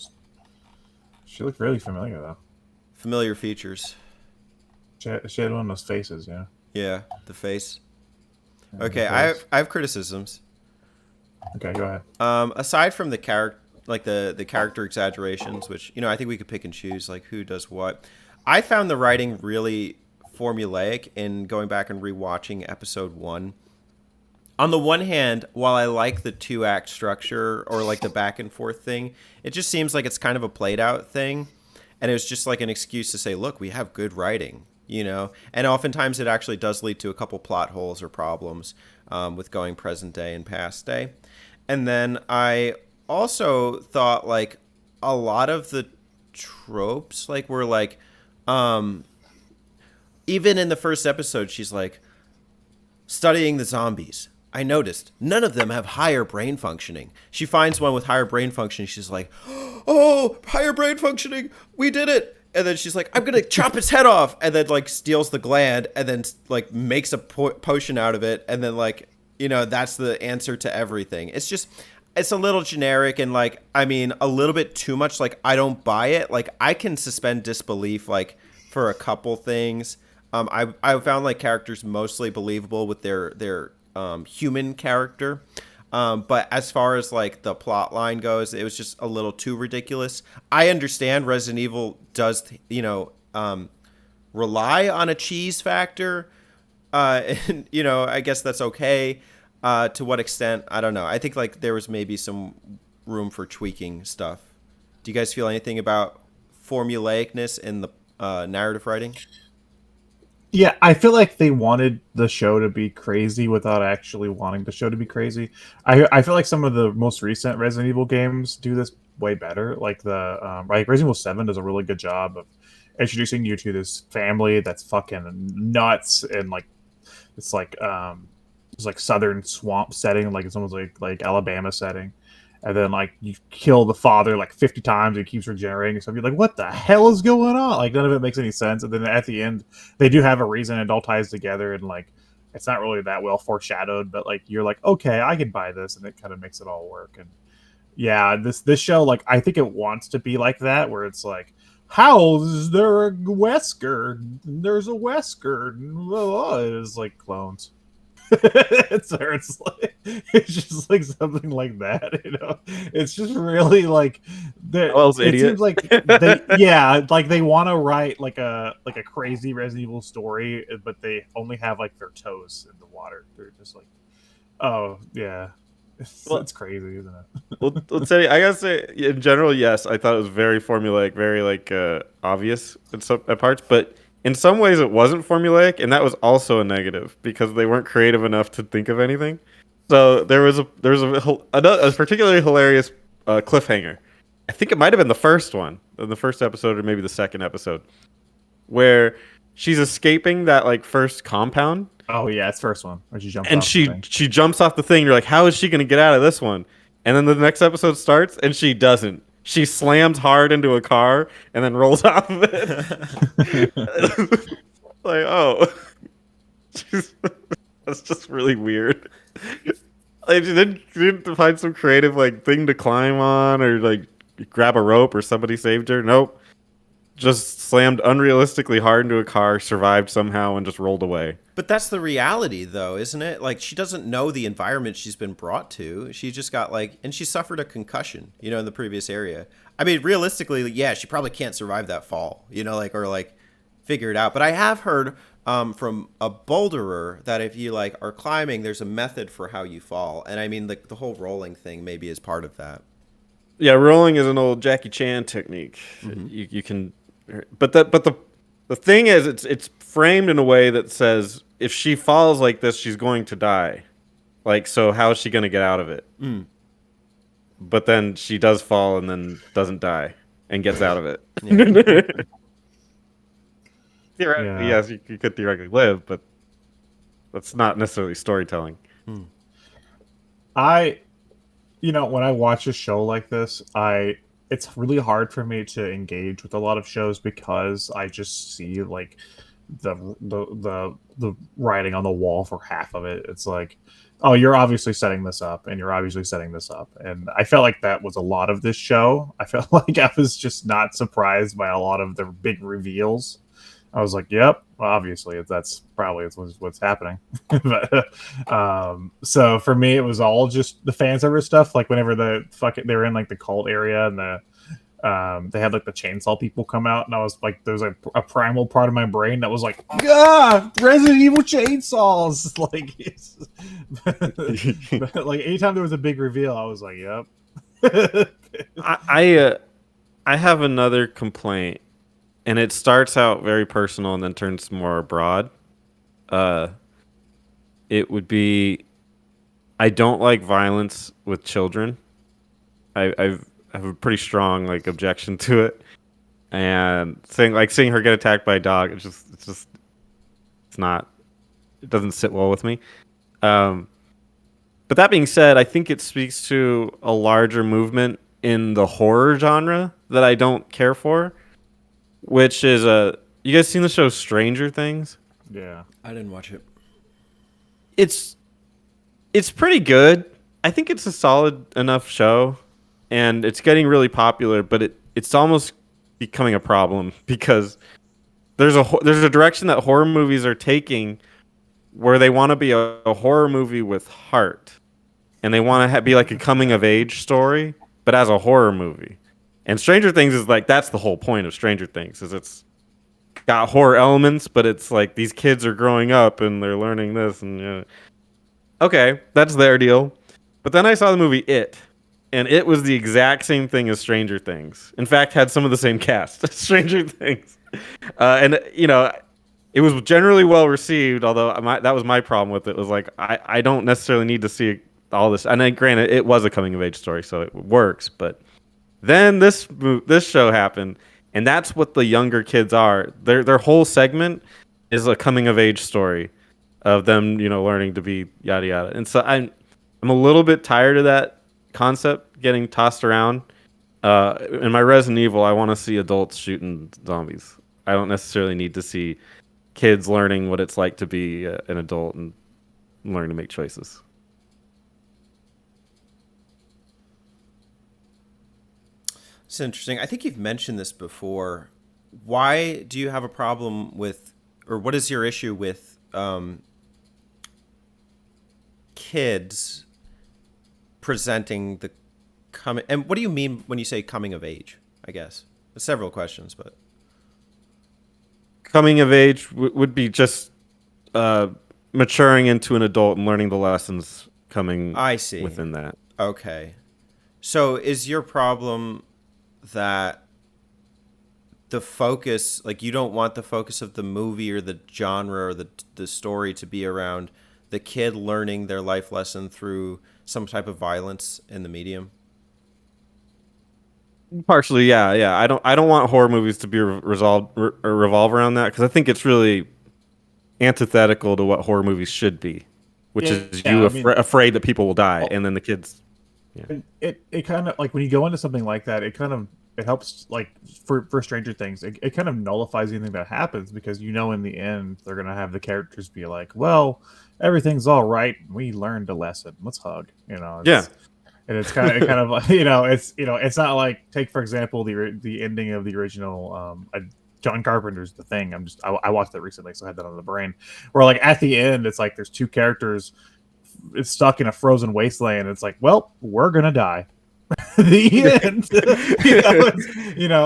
She looked really familiar though. Familiar features. She had one of those faces, yeah. Yeah, the face. Okay, I have criticisms. Okay, go ahead. Aside from the character, like the character exaggerations, which I think we could pick and choose like who does what. I found the writing really formulaic in going back and rewatching episode 1. On the one hand, while I like the 2-act structure or like the back and forth thing, it just seems like it's kind of a played out thing. And it was just like an excuse to say, look, we have good writing, And oftentimes it actually does lead to a couple plot holes or problems with going present day and past day. And then I also thought like a lot of the tropes like were like, even in the first episode, she's like, studying the zombies, I noticed none of them have higher brain functioning. She finds one with higher brain functioning. She's like, oh, higher brain functioning. We did it. And then she's like, I'm going to chop its head off. And then like steals the gland and then like makes a potion out of it. And then like, that's the answer to everything. It's a little generic and like, I mean, a little bit too much. Like, I don't buy it. Like, I can suspend disbelief like for a couple things. I found like characters mostly believable with their human character. But as far as like the plot line goes, it was just a little too ridiculous. I understand Resident Evil does, rely on a cheese factor. And, I guess that's okay. To what extent? I don't know. I think like there was maybe some room for tweaking stuff. Do you guys feel anything about formulaicness in the narrative writing? Yeah, I feel like they wanted the show to be crazy without actually wanting the show to be crazy. I feel like some of the most recent Resident Evil games do this way better. Like like Resident Evil 7 does a really good job of introducing you to this family that's fucking nuts and like it's like southern swamp setting, like it's almost like Alabama setting. And then like you kill the father like 50 times and he keeps regenerating. So you're like, what the hell is going on? Like none of it makes any sense. And then at the end, they do have a reason. It all ties together, and like it's not really that well foreshadowed, but like you're like, okay, I can buy this, and it kind of makes it all work. And yeah, this show, like I think it wants to be like that, where it's like, how is there a Wesker? There's a Wesker. It's like clones. it's just like something like that, It's just really like it seems like they want to write like a crazy Resident Evil story, but they only have like their toes in the water. They're just like, oh yeah, it's crazy, isn't it? Well, let's say I gotta say in general, yes, I thought it was very formulaic, very like obvious at parts, but in some ways it wasn't formulaic, and that was also a negative because they weren't creative enough to think of anything. So there was a particularly hilarious cliffhanger. I think it might have been the first one, the first episode, or maybe the second episode, where she's escaping that like first compound. Oh yeah, it's first one where she jumps and off she the thing. she jumps off the thing. You're like, how is she gonna get out of this one? And then the next episode starts, and she doesn't. She slams hard into a car and then rolls off of it. Like, oh, that's just really weird. Like, she didn't find some creative like thing to climb on, or like grab a rope, or somebody saved her. Nope, just slammed unrealistically hard into a car, survived somehow, and just rolled away. But that's the reality, though, isn't it? Like, she doesn't know the environment she's been brought to. She just got, like... And she suffered a concussion, in the previous area. I mean, realistically, yeah, she probably can't survive that fall, or figure it out. But I have heard from a boulderer that if you, are climbing, there's a method for how you fall. And, I mean, the whole rolling thing maybe is part of that. Yeah, rolling is an old Jackie Chan technique. Mm-hmm. You can... But the thing is, it's framed in a way that says... If she falls like this, she's going to die. So how is she going to get out of it? Mm. But then she does fall and then doesn't die and gets out of it. Yeah. Theoretically, yes, you could theoretically live, but that's not necessarily storytelling. Mm. When I watch a show like this, it's really hard for me to engage with a lot of shows because I just see the writing on the wall for half of it. It's like, oh, you're obviously setting this up, and you're obviously setting this up. And I felt like that was a lot of this show. I felt like I was just not surprised by a lot of the big reveals. I was like, "Yep, well, obviously that's probably what's happening." But so for me, it was all just the fan service stuff. Like whenever they were in like the cult area and they had like the chainsaw people come out, and I was like, there's a primal part of my brain that was like, "Ah, Resident Evil chainsaws!" Like anytime there was a big reveal, I was like, "Yep." I have another complaint, and it starts out very personal and then turns more broad. It would be, I don't like violence with children. I have a pretty strong like objection to it, and seeing her get attacked by a dog, it's not, it doesn't sit well with me. But that being said, I think it speaks to a larger movement in the horror genre that I don't care for, which is you guys seen the show Stranger Things? Yeah. I didn't watch it. It's pretty good. I think it's a solid enough show, and it's getting really popular, but it's almost becoming a problem because there's a direction that horror movies are taking where they want to be a horror movie with heart, and they want to be like a coming of age story, but as a horror movie. And Stranger Things is like, that's the whole point of Stranger Things, is it's got horror elements, but it's like these kids are growing up and they're learning this, and okay, that's their deal. But then I saw the movie It, and it was the exact same thing as Stranger Things. In fact, had some of the same cast as Stranger Things. And, it was generally well received, although that was my problem with it. It was like, I don't necessarily need to see all this. And then, granted, it was a coming-of-age story, so it works. But then this show happened, and that's what the younger kids are. Their whole segment is a coming-of-age story of them, learning to be yada yada. And so I'm a little bit tired of that concept getting tossed around. In my Resident Evil, I want to see adults shooting zombies. I don't necessarily need to see kids learning what it's like to be an adult and learning to make choices. It's interesting. I think you've mentioned this before. Why do you have a problem with, or what is your issue with kids presenting the coming? And what do you mean when you say coming of age? I guess there's several questions, but coming of age would be just maturing into an adult and learning the lessons coming. I see. Within that. Okay. So is your problem that the focus, like you don't want the focus of the movie or the genre or the story to be around the kid learning their life lesson through some type of violence in the medium? Partially, yeah. I don't want horror movies to be revolve around that, because I think it's really antithetical to what horror movies should be, which is afraid that people will die, and then the kids. Yeah. It kind of like when you go into something like that, it helps, like for Stranger Things, it kind of nullifies anything that happens, because in the end they're gonna have the characters be like, well, everything's all right, we learned a lesson, let's hug, Yeah. And it's kind of like, it's not like, take for example the ending of the original John Carpenter's The Thing. I watched that recently, so I had that on the brain, where like at the end it's like there's two characters it's stuck in a frozen wasteland, and it's like, well, we're gonna die. The end.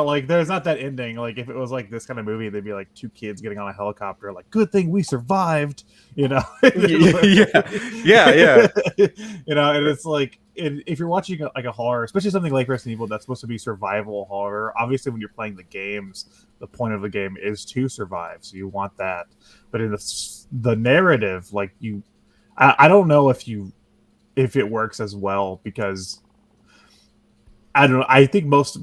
Like there's not that ending. Like if it was like this kind of movie, they'd be like two kids getting on a helicopter, like, good thing we survived. Yeah. And it's like, if you're watching like a horror, especially something like Resident Evil that's supposed to be survival horror, obviously when you're playing the games, the point of the game is to survive, so you want that. But in the narrative, like I don't know if it works as well, because I don't know. I think most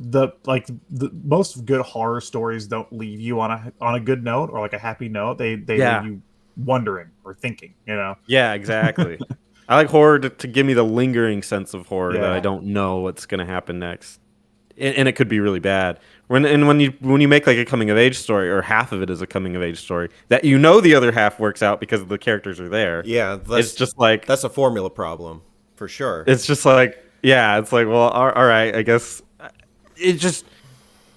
most good horror stories don't leave you on a good note or like a happy note. They leave you wondering or thinking. Yeah, exactly. I like horror to give me the lingering sense of horror that I don't know what's going to happen next, and it could be really bad. When you make like a coming of age story, or half of it is a coming of age story, that the other half works out because the characters are there. Yeah, it's just like, that's a formula problem for sure. It's just like, yeah, it's like, well, all right, I guess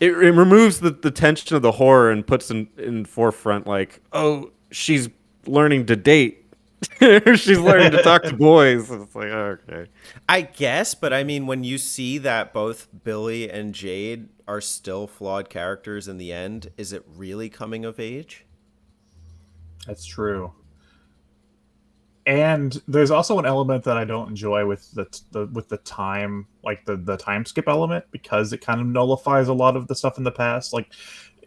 it removes the tension of the horror and puts in forefront like, oh, she's learning to date. She's learning to talk to boys. It's like, oh, okay. I guess, but I mean, when you see that both Billy and Jade are still flawed characters in the end, is it really coming of age? That's true. And there's also an element that I don't enjoy with the time, like the time skip element, because it kind of nullifies a lot of the stuff in the past. Like,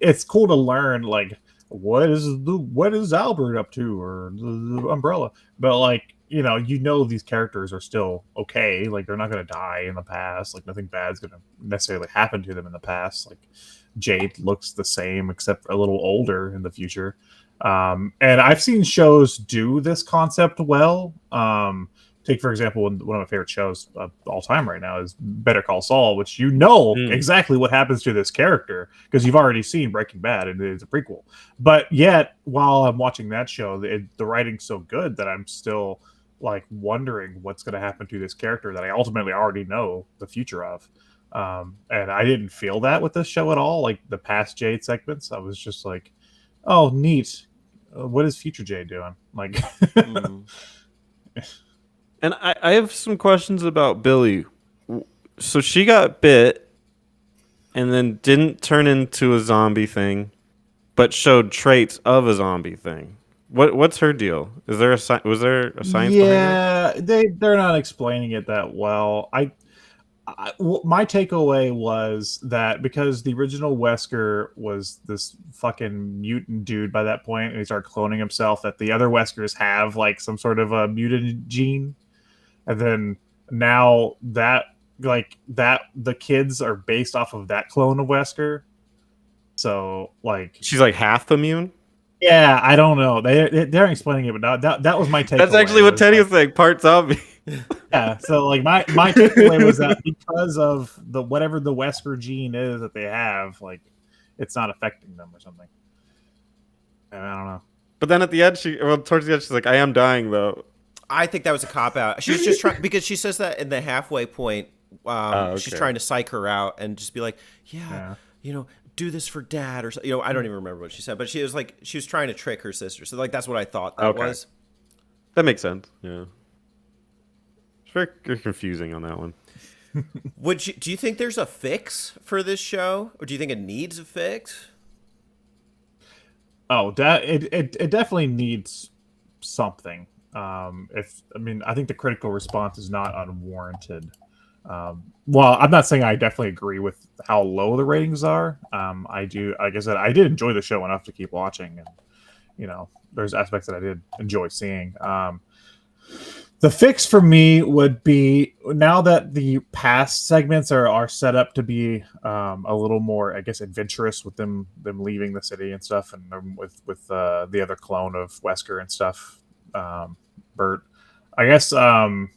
it's cool to learn like what is Albert up to, or the Umbrella, but like these characters are still okay. Like, they're not going to die in the past. Like, nothing bad's going to necessarily happen to them in the past. Like, Jade looks the same except a little older in the future. And I've seen shows do this concept well. Take, for example, one of my favorite shows of all time right now is Better Call Saul, which exactly what happens to this character because you've already seen Breaking Bad and it's a prequel. But yet, while I'm watching that show, the writing's so good that I'm still like wondering what's going to happen to this character that I ultimately already know the future of. And I didn't feel that with this show at all. Like the past Jade segments, I was just like, oh, neat. What is future Jade doing? Like, And I have some questions about Billy. So she got bit and then didn't turn into a zombie thing, but showed traits of a zombie thing. What's her deal? Was there a science behind that? Yeah, they're not explaining it that well. My takeaway was that because the original Wesker was this fucking mutant dude by that point, and he started cloning himself, that the other Weskers have like some sort of a mutant gene, and then now that the kids are based off of that clone of Wesker. So like She's like half immune. yeah, I don't know. They're explaining it, but that was my takeaway. That's actually what Teddy was saying. Part zombie. Yeah, so like my takeaway was that because of whatever the Wesker gene is that they have, like it's not affecting them or something. I don't know. But then at the end, towards the end, she's like, "I am dying though." I think that was a cop out. She was just trying because she says that in the halfway point. Okay. She's trying to psych her out and just be like, yeah. Do this for dad or so. I don't even remember what she said, but she was trying to trick her sister. So like that's what I thought that was. That makes sense. Yeah. It's very confusing on that one. Do you think there's a fix for this show, or do you think it needs a fix? Oh, it definitely needs something. I think the critical response is not unwarranted. Well, I'm not saying I definitely agree with how low the ratings are. I do, like I said, I did enjoy the show enough to keep watching, and there's aspects that I did enjoy seeing. The fix for me would be, now that the past segments are set up to be a little more, I guess, adventurous with them leaving the city and stuff, and with the other clone of Wesker and stuff, Bert. I guess I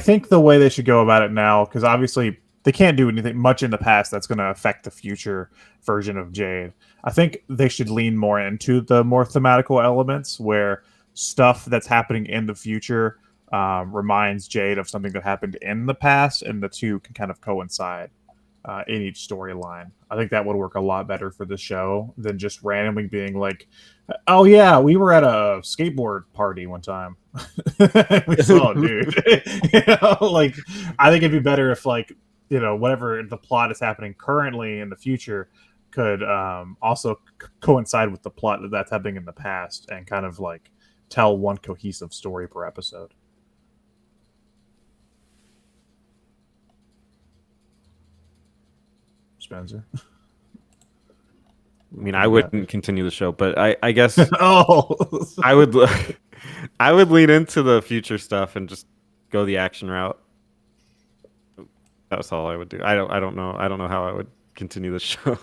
think the way they should go about it now, because obviously they can't do anything much in the past that's going to affect the future version of Jade. I think they should lean more into the more thematical elements where stuff that's happening in the future reminds Jade of something that happened in the past, and the two can kind of coincide in each storyline. I think that would work a lot better for the show than just randomly being like, oh yeah, we were at a skateboard party one time. We saw a dude. Like, I think it'd be better if whatever the plot is happening currently in the future could also coincide with the plot that's happening in the past, and kind of like tell one cohesive story per episode. Spencer? I mean, I wouldn't continue the show, but I guess Oh, I would lean into the future stuff and just go the action route. That's all I would do. I don't know how I would continue the show.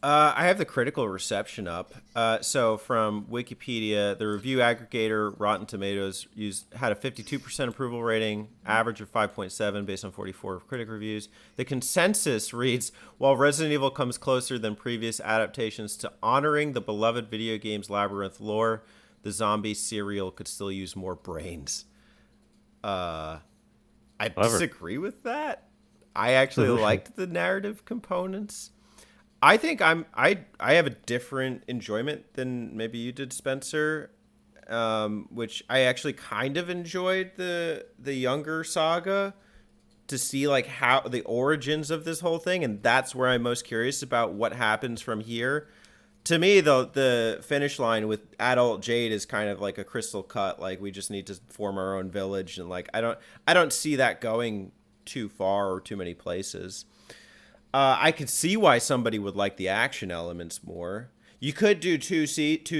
I have the critical reception up. So from Wikipedia, the review aggregator Rotten Tomatoes had a 52% approval rating, average of 5.7 based on 44 critic reviews. The consensus reads, while Resident Evil comes closer than previous adaptations to honoring the beloved video game's labyrinth lore, the zombie serial could still use more brains. I disagree with that. I actually liked the narrative components. I think I have a different enjoyment than maybe you did, Spencer. Which I actually kind of enjoyed the younger saga to see like how the origins of this whole thing, and that's where I'm most curious about what happens from here. To me, though, the finish line with adult Jade is kind of like a crystal cut. Like we just need to form our own village, and like I don't see that going too far or too many places. I could see why somebody would like the action elements more. You could do two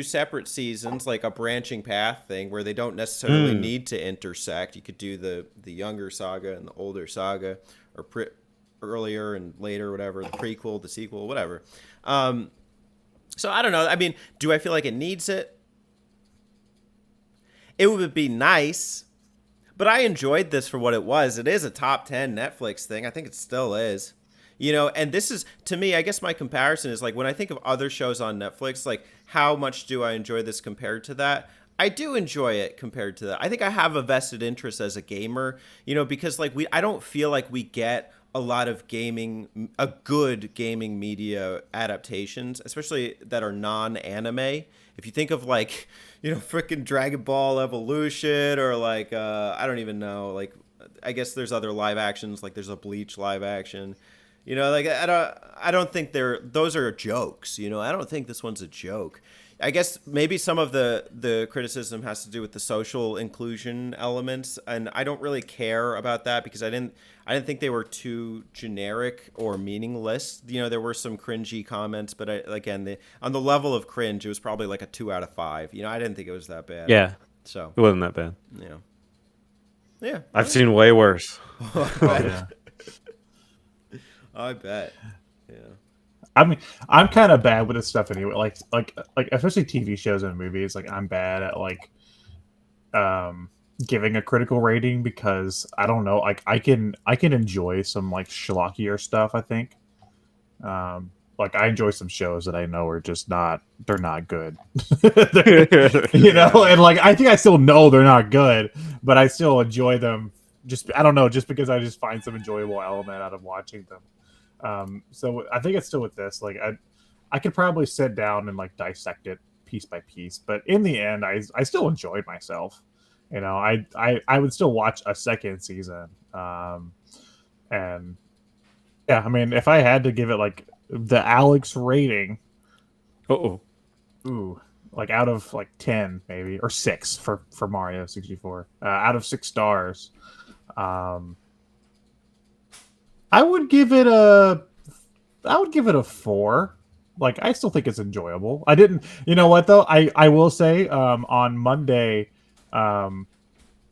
separate seasons, like a branching path thing, where they don't necessarily need to intersect. You could do the younger saga and the older saga, or earlier and later, whatever, the prequel, the sequel, whatever. So I don't know. I mean, do I feel like it needs it? It would be nice, but I enjoyed this for what it was. It is a top 10 Netflix thing. I think it still is. You know, and this is, to me, I guess my comparison is like when I think of other shows on Netflix, like how much do I enjoy this compared to that? I do enjoy it compared to that. I think I have a vested interest as a gamer, you know, because like I don't feel like we get a lot of good gaming media adaptations, especially that are non-anime. If you think of like, you know, freaking Dragon Ball Evolution or like, I don't even know, like, I guess there's other live actions, like there's a Bleach live action. You know, like I don't think those are jokes. You know, I don't think this one's a joke. I guess maybe some of the criticism has to do with the social inclusion elements, and I don't really care about that because I didn't think they were too generic or meaningless. You know, there were some cringy comments, but on the level of cringe, it was probably like a 2 out of 5. You know, I didn't think it was that bad. Yeah, so it wasn't that bad. Yeah. I've seen way worse. Yeah. I bet. Yeah. I mean, I'm kind of bad with this stuff anyway. Like especially TV shows and movies. Like I'm bad at like giving a critical rating because I don't know. Like I can enjoy some like schlockier stuff. I think. Like I enjoy some shows that I know are just they're not good. You know, and like I think I still know they're not good, but I still enjoy them. I don't know, just because I just find some enjoyable element out of watching them. So I think it's still with this. Like I could probably sit down and like dissect it piece by piece, but in the end, I still enjoyed myself. You know, I would still watch a second season. And yeah, I mean, if I had to give it like the Alex rating, like out of like 10 maybe, or 6 for Mario 64, out of 6 stars, I would give it a 4. Like I still think it's enjoyable. I didn't, you know what though? I will say on Monday, on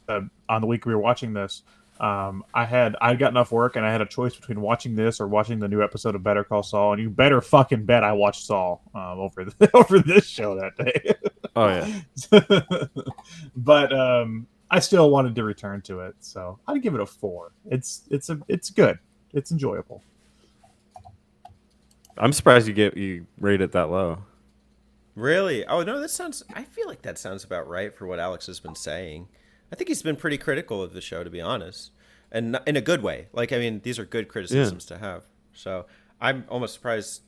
the week we were watching this, I'd gotten off work and I had a choice between watching this or watching the new episode of Better Call Saul, and you better fucking bet I watched Saul over this show that day. Oh yeah. But I still wanted to return to it, so I'd give it a 4. It's good. It's enjoyable. I'm surprised you rate it that low. Really? Oh no, I feel like that sounds about right for what Alex has been saying. I think he's been pretty critical of the show, to be honest, and not, in a good way. Like, I mean, these are good criticisms to have. So I'm almost surprised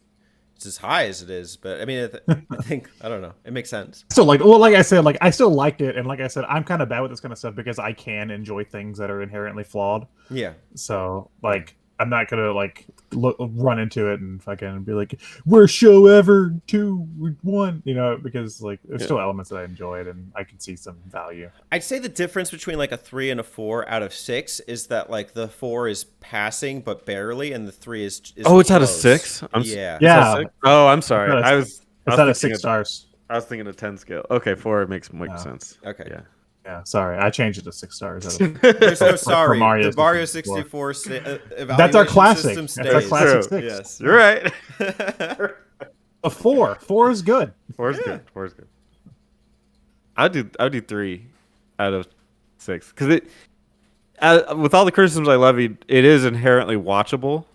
it's as high as it is. But I mean, I think I don't know. It makes sense. So like I said, like I still liked it, and like I said, I'm kind of bad with this kind of stuff because I can enjoy things that are inherently flawed. Yeah. So like I'm not gonna like run into it and fucking be like, worst show ever, 2-1, you know, because like there's still elements that I enjoyed and I can see some value. I'd say the difference between like a 3 and a 4 out of 6 is that like the 4 is passing but barely, and the 3 is oh, it's close. out of 6. Yeah. Oh, I'm sorry. It's out of 6 stars. I was thinking a 10 scale. Okay, 4 makes sense. Okay. Yeah, sorry, I changed it to 6 stars. There's no sorry. Mario the Mario 64 that's our classic. That's our classic 6. Yes, you're right. A 4. 4 is good. 4 is good. 4 is good. I'd do 3 out of 6 because it, with all the criticisms I levied, it is inherently watchable,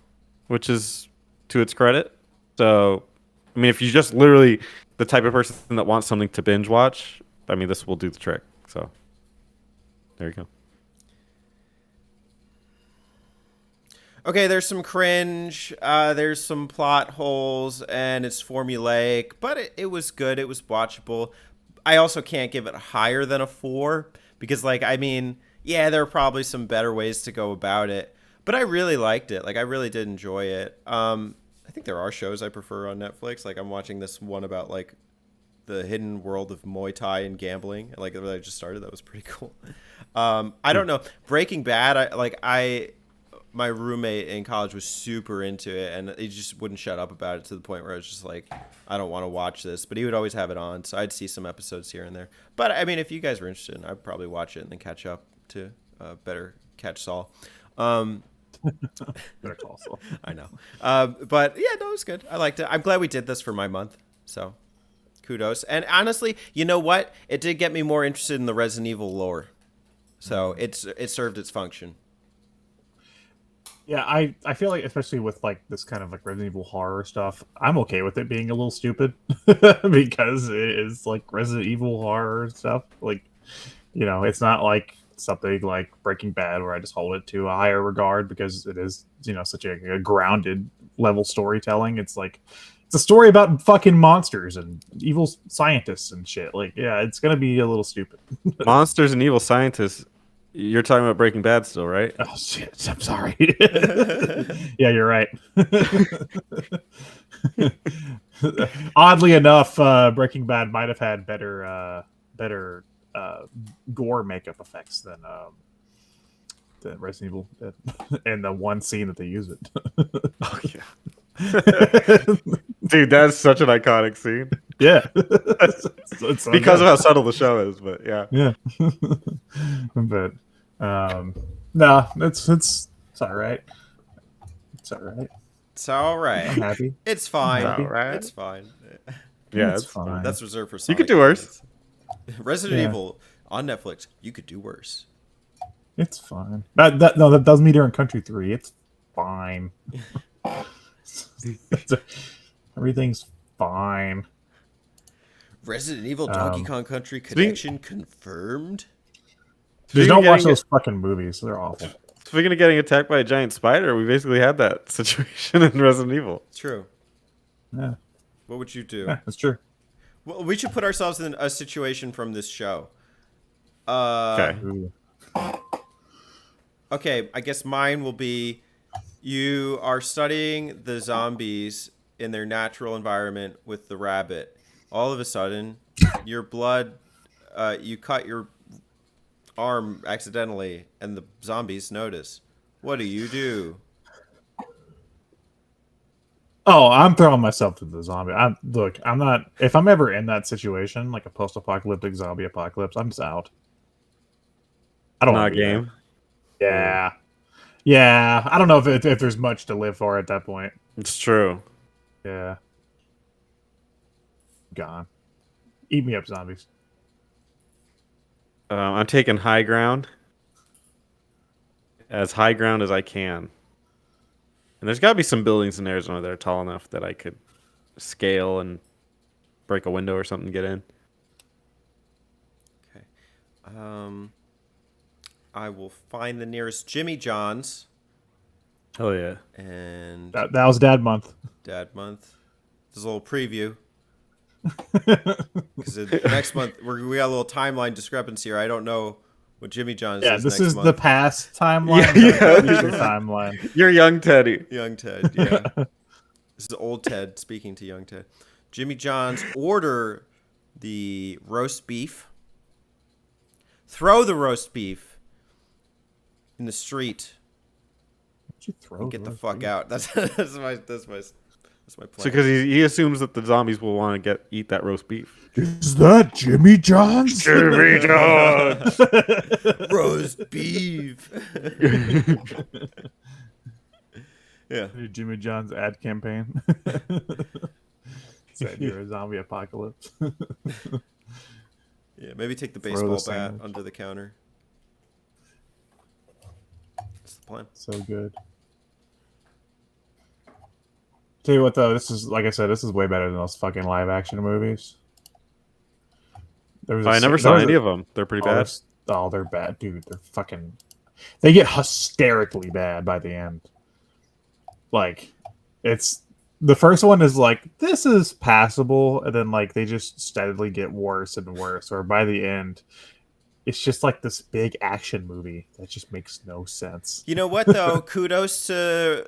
which is to its credit. So, I mean, if you just literally the type of person that wants something to binge watch, I mean, this will do the trick. So, there you go. Okay, there's some cringe, there's some plot holes, and it's formulaic, but it was good. It was watchable. I also can't give it higher than a 4 because, like, I mean, yeah, there are probably some better ways to go about it, but I really liked it. Like, I really did enjoy it. I think there are shows I prefer on Netflix. Like, I'm watching this one about, like, the hidden world of Muay Thai and gambling. Like, that I just started. That was pretty cool. I don't know. Breaking Bad, my roommate in college was super into it, and he just wouldn't shut up about it to the point where I was just like, I don't want to watch this. But he would always have it on, so I'd see some episodes here and there. But, I mean, if you guys were interested, I'd probably watch it and then catch up to Better Catch Saul. Better Call Saul. I know. But, yeah, no, it was good. I liked it. I'm glad we did this for my month, so kudos. And honestly, you know what? It did get me more interested in the Resident Evil lore. So it served its function. Yeah, I feel like, especially with like this kind of like Resident Evil horror stuff, I'm okay with it being a little stupid because it is like Resident Evil horror stuff. Like, you know, it's not like something like Breaking Bad where I just hold it to a higher regard because it is, you know, such a grounded level storytelling. It's like it's a story about fucking monsters and evil scientists and shit. Like, yeah, it's gonna be a little stupid. Monsters and evil scientists. You're talking about Breaking Bad still, right? Oh shit! I'm sorry. Yeah, you're right. Oddly enough, Breaking Bad might have had better gore makeup effects than Resident Evil did. And the one scene that they use it. Oh yeah, dude, that's such an iconic scene. Yeah, It's because of how subtle the show is, but yeah. Yeah. But no, it's all right. It's all right. It's all right. I'm happy. It's fine. All right. It's fine. Yeah, it's fine. That's reserved for Sonic. You could do worse. Resident Evil on Netflix. You could do worse. It's fine. That does meet her in Country 3. It's fine. Everything's fine. Resident Evil Donkey Kong Country connection confirmed. Just don't watch those fucking movies. They're awful. Speaking of getting attacked by a giant spider, we basically had that situation in Resident Evil. True. Yeah. What would you do? Yeah, that's true. Well, we should put ourselves in a situation from this show. Okay. Okay, I guess mine will be you are studying the zombies in their natural environment with the rabbit. All of a sudden, your blood, you cut your arm accidentally, and the zombies notice. What do you do? Oh, I'm throwing myself to the zombie. I'm not. If I'm ever in that situation, like a post-apocalyptic zombie apocalypse, I'm just out. I don't Not want a game. Yeah, yeah. I don't know if there's much to live for at that point. It's true. Yeah. Gone. Eat me up, zombies. I'm taking high ground. As high ground as I can. And there's got to be some buildings in Arizona that are tall enough that I could scale and break a window or something to get in. Okay. I will find the nearest Jimmy John's. Oh, yeah. And That was Dad Month. Dad Month. This is a little preview. Because next month, we got a little timeline discrepancy here. I don't know what Jimmy John's Yeah, is this next is month. the past timeline. Yeah. The timeline. You're young Teddy. Young Ted, yeah. This is old Ted speaking to young Ted. Jimmy John's, order the roast beef. Throw the roast beef in the street. Why'd you throw And get the those fuck things? out. That's my plan. So because he assumes that the zombies will want to eat that roast beef. Is that Jimmy John's? Jimmy John's. roast beef. Yeah. Jimmy John's ad campaign. Said you're a zombie apocalypse. Yeah, maybe take the Throw baseball the bat sandwich. under the counter. That's the plan. So good. Tell you what, though, this is, like I said, this is way better than those fucking live action movies. There was I never saw any of them. They're pretty bad. Oh, they're bad, dude. They're fucking. They get hysterically bad by the end. Like, it's the first one is like, this is passable, and then like they just steadily get worse and worse. Or by the end, it's just like this big action movie that just makes no sense. You know what though? Kudos to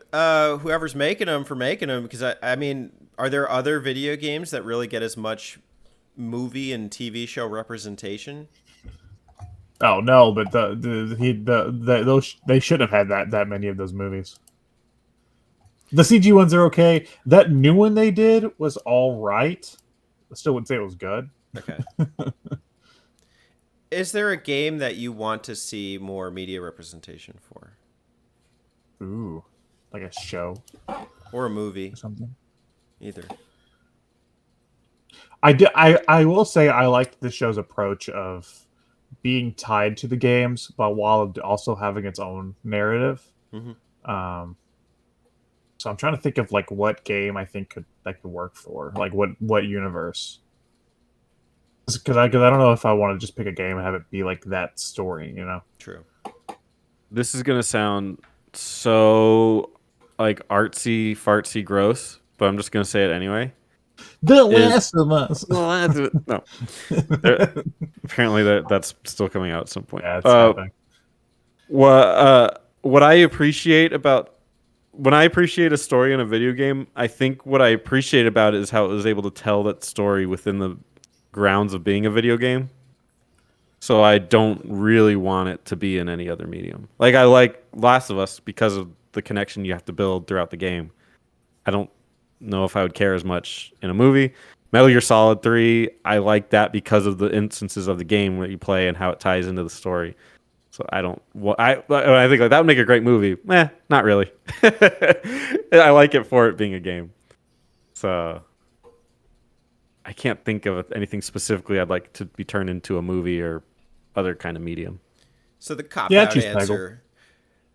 whoever's making them for making them, because I mean, are there other video games that really get as much movie and TV show representation? Oh no, but those they shouldn't have had that many of those movies. The CG ones are okay. That new one they did was all right. I still wouldn't say it was good. Okay. Is there a game that you want to see more media representation for? Ooh, like a show Or a movie? or something. Either. I will say I liked the show's approach of being tied to the games, but while also having its own narrative. Mm-hmm. So I'm trying to think of like what game I think could work for, like what universe. Because I don't know if I want to just pick a game and have it be like that story, you know? True. This is gonna sound so like artsy, fartsy, gross, but I'm just gonna say it anyway. The Last of Us. No. Apparently that's still coming out at some point. Yeah, it's happening. What I appreciate about when I appreciate a story in a video game, I think what I appreciate about it is how it was able to tell that story within the grounds of being a video game. So I don't really want it to be in any other medium. Like I like Last of Us because of the connection you have to build throughout the game. I don't know if I would care as much in a movie. Metal Gear Solid 3, I like that because of the instances of the game that you play and how it ties into the story. So I don't. I think like that would make a great movie. Not really. I like it for it being a game. So I can't think of anything specifically I'd like to be turned into a movie or other kind of medium. So the cop Yeah, out choose answer.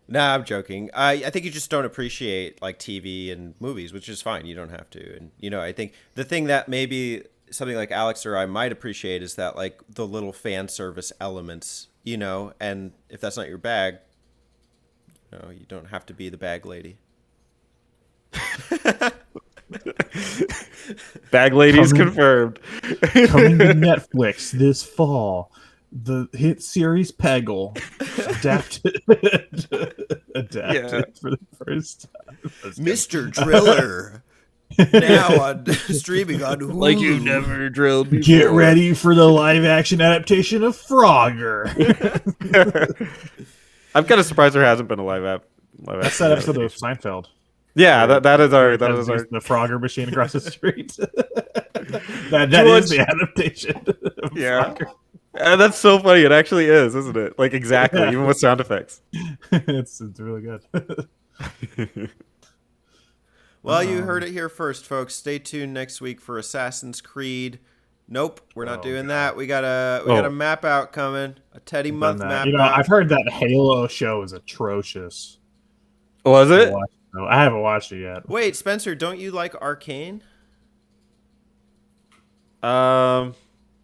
Nah, I'm joking. I think you just don't appreciate like TV and movies, which is fine. You don't have to. And you know, I think the thing that maybe something like Alex or I might appreciate is that like the little fan service elements, you know, and if that's not your bag, you know, you don't have to be the bag lady. Bag ladies confirmed. Coming to Netflix this fall, the hit series Peggle adapted for the first time. Mr. Driller. Now on streaming on Hulu. Like you never drilled before. Get ready for the live action adaptation of Frogger. I'm kind of surprised there hasn't been a live app. That's that episode of Seinfeld. Yeah, that is our The Frogger machine across the street. that is the adaptation. Of Frogger. That's so funny. It actually is, isn't it? Like exactly, even with sound effects. it's really good. Well, you heard it here first, folks. Stay tuned next week for Assassin's Creed. Nope, we're not doing that. We got a map out coming. A Teddy Month map. You know, I've heard that Halo show is atrocious. Was it? No, I haven't watched it yet. Wait, Spencer, don't you like Arcane? Yeah,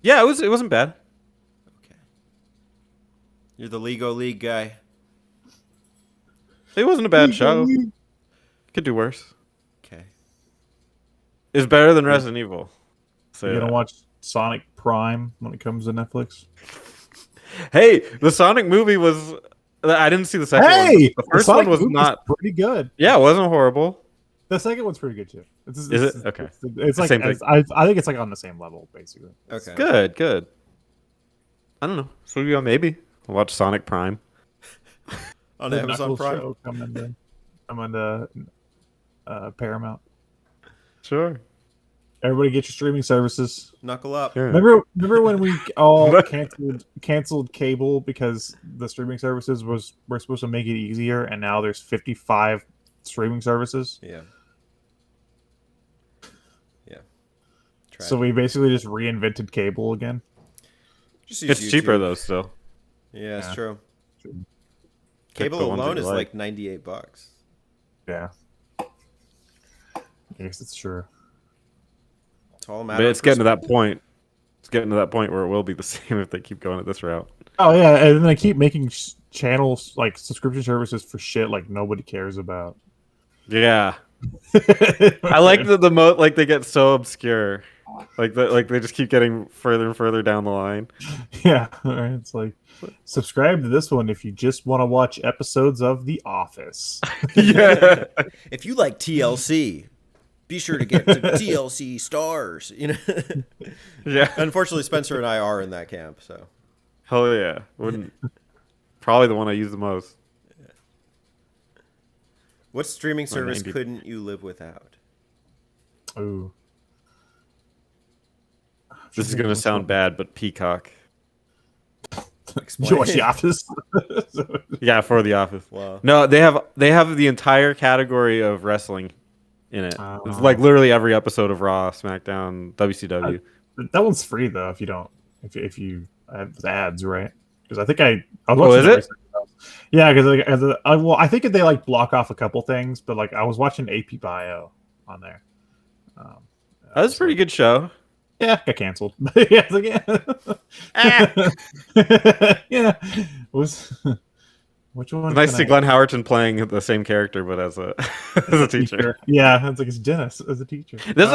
it wasn't bad. Okay. You're the Lego League guy. It wasn't a bad show. Could do worse. Okay. It's better than Resident Evil. So You're gonna watch Sonic Prime when it comes to Netflix? Hey, the Sonic movie was. I didn't see the second one. Hey, The first one was not pretty good. Yeah, it wasn't horrible. The second one's pretty good too. Is it? Okay. It's like Same thing. I think it's like on the same level basically. Okay. Good. I don't know. So yeah, maybe I'll watch Sonic Prime On The Amazon Knuckles Prime. show coming to Paramount. Sure. Everybody get your streaming services. Knuckle up. Sure. Remember when we all canceled cable because the streaming services were supposed to make it easier, and now there's 55 streaming services. Yeah. So we basically just reinvented cable again. Just use It's YouTube. cheaper though still. Yeah, it's true. True. Cable Pick the ones alone that is you like $98. Yeah. I guess it's true. It's all a But matter it's of getting to that point. It's getting to that point where it will be the same if they keep going at this route. Oh yeah, and then they keep making channels like subscription services for shit like nobody cares about. Yeah. I like the like they get so obscure. Like they just keep getting further and further down the line. Yeah, right. It's like subscribe to this one if you just want to watch episodes of The Office. Yeah. If you like TLC, be sure to get to TLC Stars. You know. Yeah. Unfortunately, Spencer and I are in that camp. So. Hell yeah. Wouldn't probably the one I use the most. What streaming service 90. couldn't you live without? Ooh. This is gonna sound bad, but Peacock. Explain. You watch The Office? Yeah, for The Office. Wow. No, they have the entire category of wrestling in it. It's like literally every episode of Raw, SmackDown, WCW. That one's free though if you have ads, right? Because I think I was Oh, watching is that it? recently. Yeah, because I think they like block off a couple things, but like I was watching AP Bio on there. That was a pretty good show. Yeah, got canceled. Yeah, it's like, yeah. It was which one? It's nice to can see I- Glenn Howerton playing the same character, but as a as a teacher. Yeah, it's like it's Dennis as a teacher. That's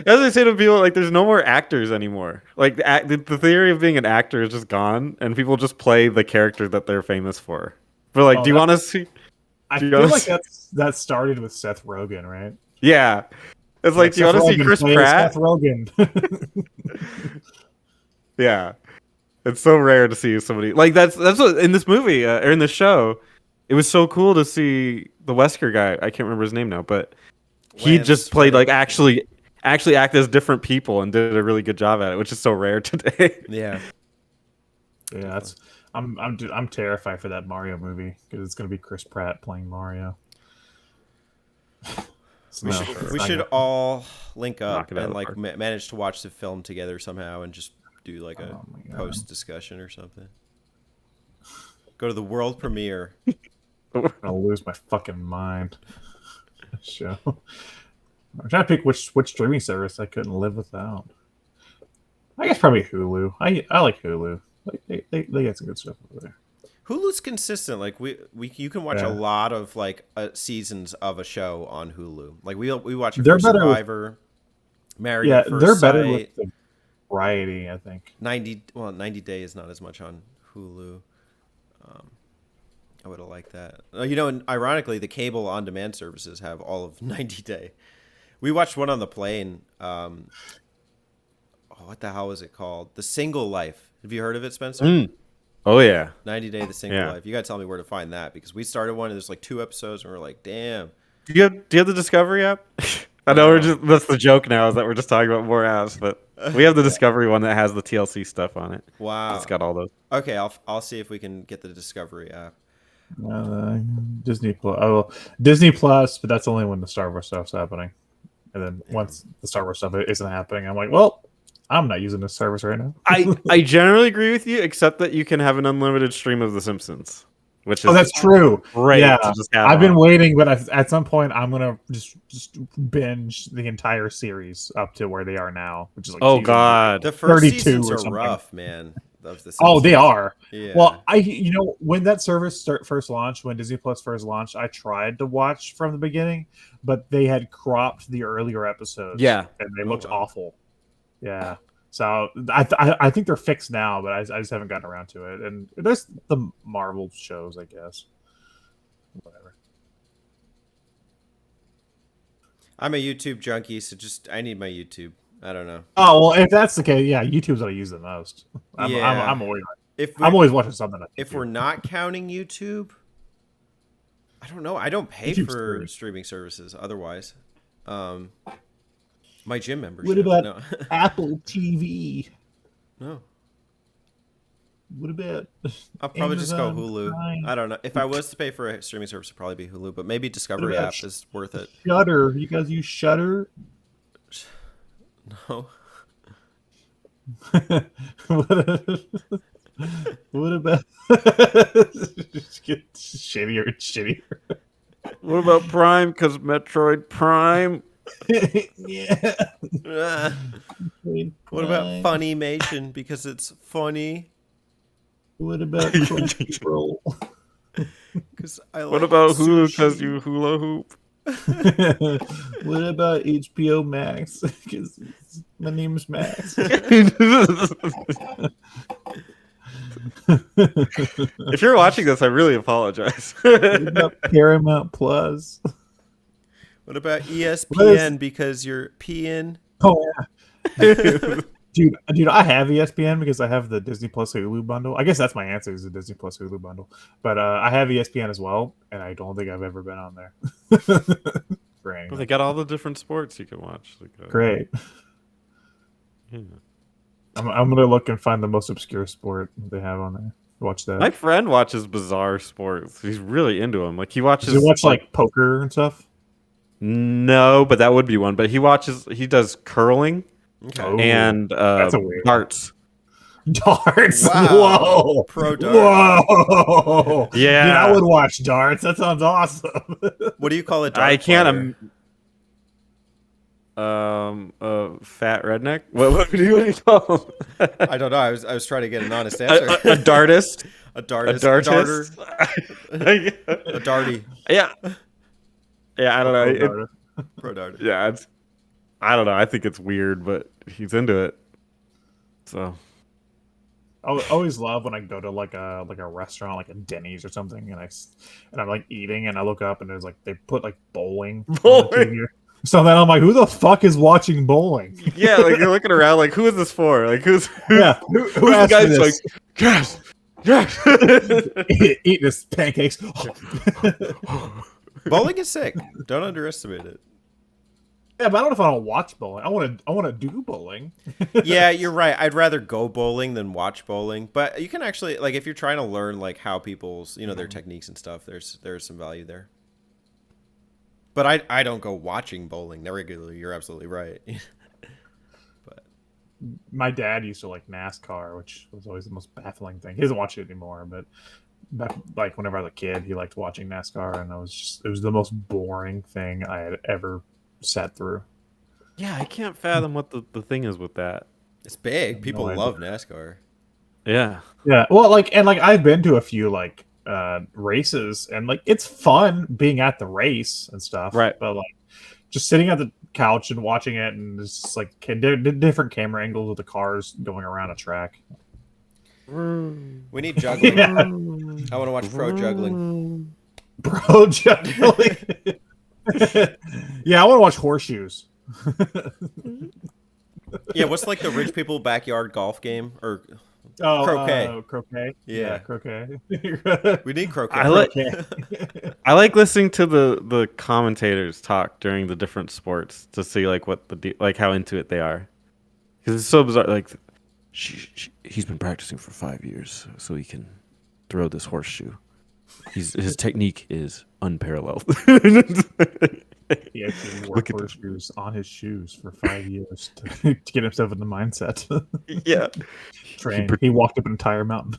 what I say to people. Like, there's no more actors anymore. Like, the theory of being an actor is just gone, and people just play the character that they're famous for. But like, Oh, do you want to see? I do you feel wanna like see- that started with Seth Rogen, right? Yeah, it's like, do you Seth want to see Rogen Chris plays Pratt? Seth Rogen. Yeah, it's so rare to see somebody like that's what in this movie or in this show. It was so cool to see the Wesker guy. I can't remember his name now, but he Lance just played like Reddick. actually act as different people and did a really good job at it, which is so rare today. Yeah. Yeah, that's I'm terrified for that Mario movie because it's gonna be Chris Pratt playing Mario. We should all link Knock up it out and of the like park. manage to watch the film together somehow and just do like a Oh my God. post discussion or something. Go to the world premiere. I'm gonna lose my fucking mind. Show. I'm trying to pick which streaming service I couldn't live without. I guess probably Hulu. I like Hulu. Like they get some good stuff over there. Hulu's consistent. Like you can watch Yeah. a lot of like seasons of a show on Hulu. Like we watch it They're for better with- Survivor, Married Yeah, at First they're better Sight. with the variety, I think. 90 Day is not as much on Hulu. I would have liked that. You know, and ironically, the cable on-demand services have all of 90 Day. We watched one on the plane. What the hell was it called? The Single Life. Have you heard of it, Spencer? Oh yeah, 90 Day, The Single Yeah. Life. You got to tell me where to find that because we started one and there's like 2 episodes and we're like, damn. do you have the Discovery app? I know that's the joke now is that we're just talking about more apps, but we have the Discovery one that has the TLC stuff on it. Wow. It's got all those. Okay, I'll see if we can get the Discovery app. Disney Plus. Oh, Disney Plus, but that's only when the Star Wars stuff's happening. And then once the Star Wars stuff isn't happening, I'm like, well, I'm not using this service right now. I generally agree with you, except that you can have an unlimited stream of The Simpsons, which is Oh, that's true. great. Yeah, to just have I've been on. waiting, but at some point, I'm gonna just binge the entire series up to where they are now, which is like Oh season- God, The first 32 seasons or are something. rough, man. Of the Oh, they Simpsons. are. Yeah. Well, when that service first launched, when Disney Plus first launched, I tried to watch from the beginning, but they had cropped the earlier episodes. Yeah. and they looked wow. awful. Yeah, so I think they're fixed now, but I just haven't gotten around to it. And there's the Marvel shows, I guess. Whatever. I'm a YouTube junkie, so I need my YouTube. I don't know. Oh well, if that's the case, yeah, YouTube's what I use the most. Yeah. I'm always If I'm always watching something. On if YouTube. we're not counting YouTube, I don't know. I don't pay YouTube's for free. streaming services otherwise. My gym membership. What about no? Apple TV? No. What about? I'll probably just go Amazon Hulu. Prime? I don't know. If I was to pay for a streaming service, it'd probably be Hulu, but maybe Discovery about app is worth it. Shutter. You guys use Shutter? No. What about just get shittier and shittier? what about Prime? Because Metroid Prime. Yeah. Ah, what about Funimation? Because it's funny. What about Crunchyroll? Because I like What about Hulu? sushi. Because you hula hoop. What about HBO Max? Because my name's Max. If you're watching this, I really apologize. What about Paramount Plus? What about What ESPN because you're peeing? Oh yeah, dude, I have ESPN because I have the Disney Plus Hulu bundle. I guess that's my answer is the Disney Plus Hulu bundle. But I have ESPN as well, and I don't think I've ever been on there. For anything. Well, they got all the different sports you can watch. Great. Yeah. I'm gonna look and find the most obscure sport they have on there. Watch that. My friend watches bizarre sports. He's really into them. Like he watches. Does he watch like poker and stuff? No, but that would be one. But he watches. He does curling Okay. Oh. and That's a weird darts. Darts. Wow. Whoa. Pro dart. Whoa. Yeah. Dude, I would watch darts. That sounds awesome. What do you call a dart I can't. player? Fat redneck. What do you call him? I don't know. I was trying to get an honest answer. a dartist. A dartist. A A dartist. darter. A darty. Yeah. Yeah, I don't know. Pro darter. Yeah, I don't know. I think it's weird, but he's into it. So I always love when I go to like a restaurant, like a Denny's or something, and I'm like eating, and I look up and there's like they put like bowling. on the TV. So then I'm like, who the fuck is watching bowling? yeah, like you're looking around, like who is this for? Like who's Yeah, who's who the asked guy for that's this? like yes. Eat this pancakes. Bowling is sick. Don't underestimate it. Yeah, but I don't know if I want to watch bowling. I want to do bowling. Yeah, you're right. I'd rather go bowling than watch bowling. But you can actually like if you're trying to learn like how people's their techniques and stuff. There's some value there. But I don't go watching bowling regularly. You're absolutely right. But My dad used to like NASCAR, which was always the most baffling thing. He doesn't watch it anymore, but back, like whenever I was a kid, he liked watching NASCAR, and it was the most boring thing I had ever sat through. Yeah, I can't fathom what the thing is with that. it's big. People idea. love NASCAR. Yeah. Yeah, well, like I've been to a few like races, and like it's fun being at the race and stuff, Right. But like just sitting at the couch and watching it, and it's just like different camera angles of the cars going around a track. We need juggling. Yeah. I want to watch pro juggling. Bro, juggling. Yeah, I want to watch horseshoes. Yeah, what's like the rich people backyard golf game or Oh, croquet? Croquet. Yeah. Croquet. We need croquet. I like listening to the commentators talk during the different sports to see like what like how into it they are, because it's so bizarre. Like he's been practicing for 5 years so he can throw this horseshoe. His technique is unparalleled. He actually wore horseshoes on his shoes for 5 years to get himself in the mindset. Yeah. He walked up an entire mountain.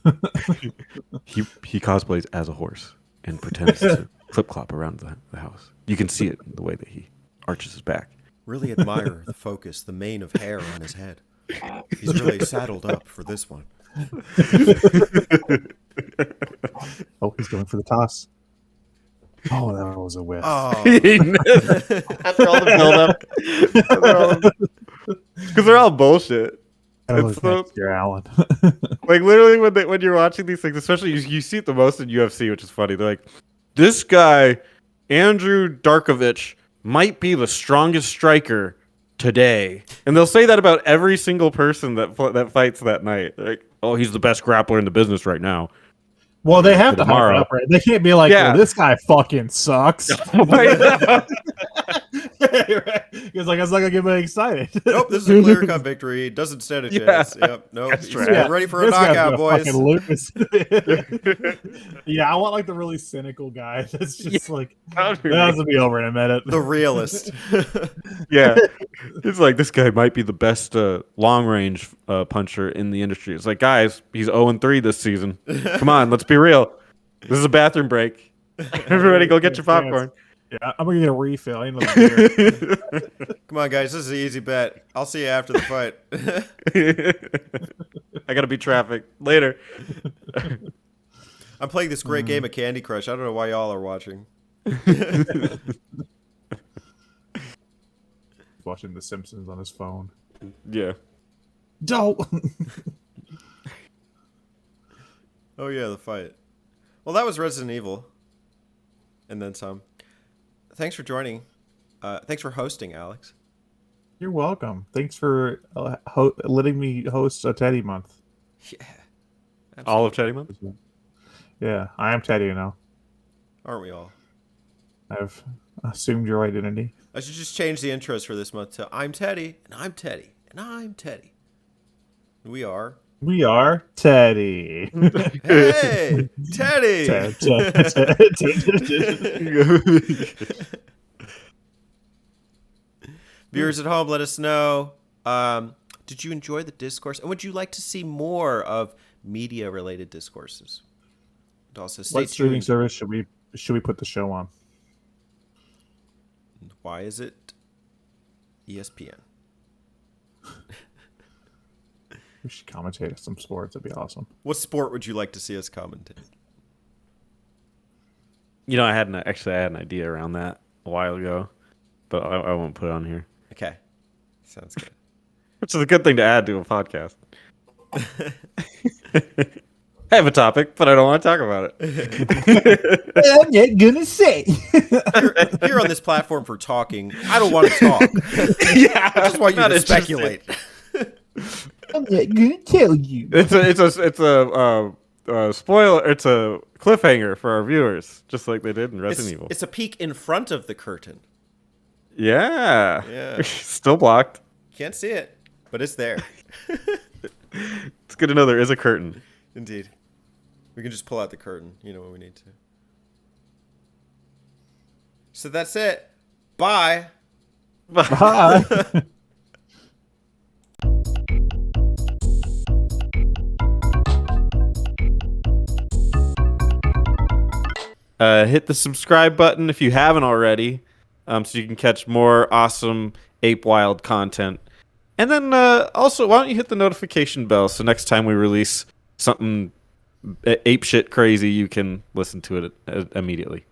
He cosplays as a horse and pretends to flip clop around the house. You can see it in the way that he arches his back. Really admire the focus, the mane of hair on his head. He's really saddled up for this one. Oh, he's going for the toss. Oh, that was a whiff. Oh, After all the build up, because they're all bullshit. That It's was your Allen. Like literally when you're watching these things, especially you see it the most in UFC, which is funny. They're like, this guy, Andrew Darkovich, might be the strongest striker today, and they'll say that about every single person that fights that night. They're like, oh, he's the best grappler in the business right now. Well, they have to tomorrow. hype it up, right? They can't be like, Yeah. well, this guy fucking sucks. Because like, it's not gonna get me excited. nope, this is a clear-cut victory. Doesn't stand a chance. Yep, nope. That's He's right. ready for a This guy's knockout, gonna boys. fucking lose. Yeah, I want like the really cynical guy that's just like, that's gonna be over in a minute. The realist. Yeah, it's like this guy might be the best long range puncher in the industry. It's like, guys, he's 0-3 this season. Come on, let's be real. This is a bathroom break. Everybody, go get your popcorn. Yeah, I'm gonna get a refill. I need another beer. Come on, guys. This is an easy bet. I'll see you after the fight. I gotta beat traffic later. I'm playing this great game of Candy Crush. I don't know why y'all are watching. watching The Simpsons on his phone. Yeah. Don't. Oh yeah, the fight. Well, that was Resident Evil, and then some. Thanks for joining. Thanks for hosting, Alex. You're welcome. Thanks for letting me host a Teddy month. Yeah. All of Teddy Month? Yeah, I am Teddy now. Aren't we all? I've assumed your identity. I should just change the intros for this month to I'm Teddy, and I'm Teddy, and I'm Teddy. We are. We are Teddy. Hey, Teddy! Viewers at home, let us know. Did you enjoy the discourse? And would you like to see more of media-related discourses? And also, stay What streaming tuned. service should we put the show on? Why is it ESPN? We should commentate some sports. That'd be awesome. What sport would you like to see us commentate? You know, I had an idea around that a while ago, but I won't put it on here. Okay. Sounds good. Which is a good thing to add to a podcast. I have a topic, but I don't want to talk about it. I'm not gonna say. You're on this platform for talking. I don't want to talk. Yeah, I just want you not to interested. speculate. I'm not gonna tell you. It's a spoiler. It's a cliffhanger for our viewers, just like they did in Resident Evil. It's a peek in front of the curtain. Yeah. Yeah. Still blocked. Can't see it, but it's there. It's good to know there is a curtain. Indeed. We can just pull out the curtain, when we need to. So that's it. Bye. Bye. Hit the subscribe button if you haven't already, so you can catch more awesome Ape Wild content. And then also, why don't you hit the notification bell so next time we release something ape shit crazy, you can listen to it immediately.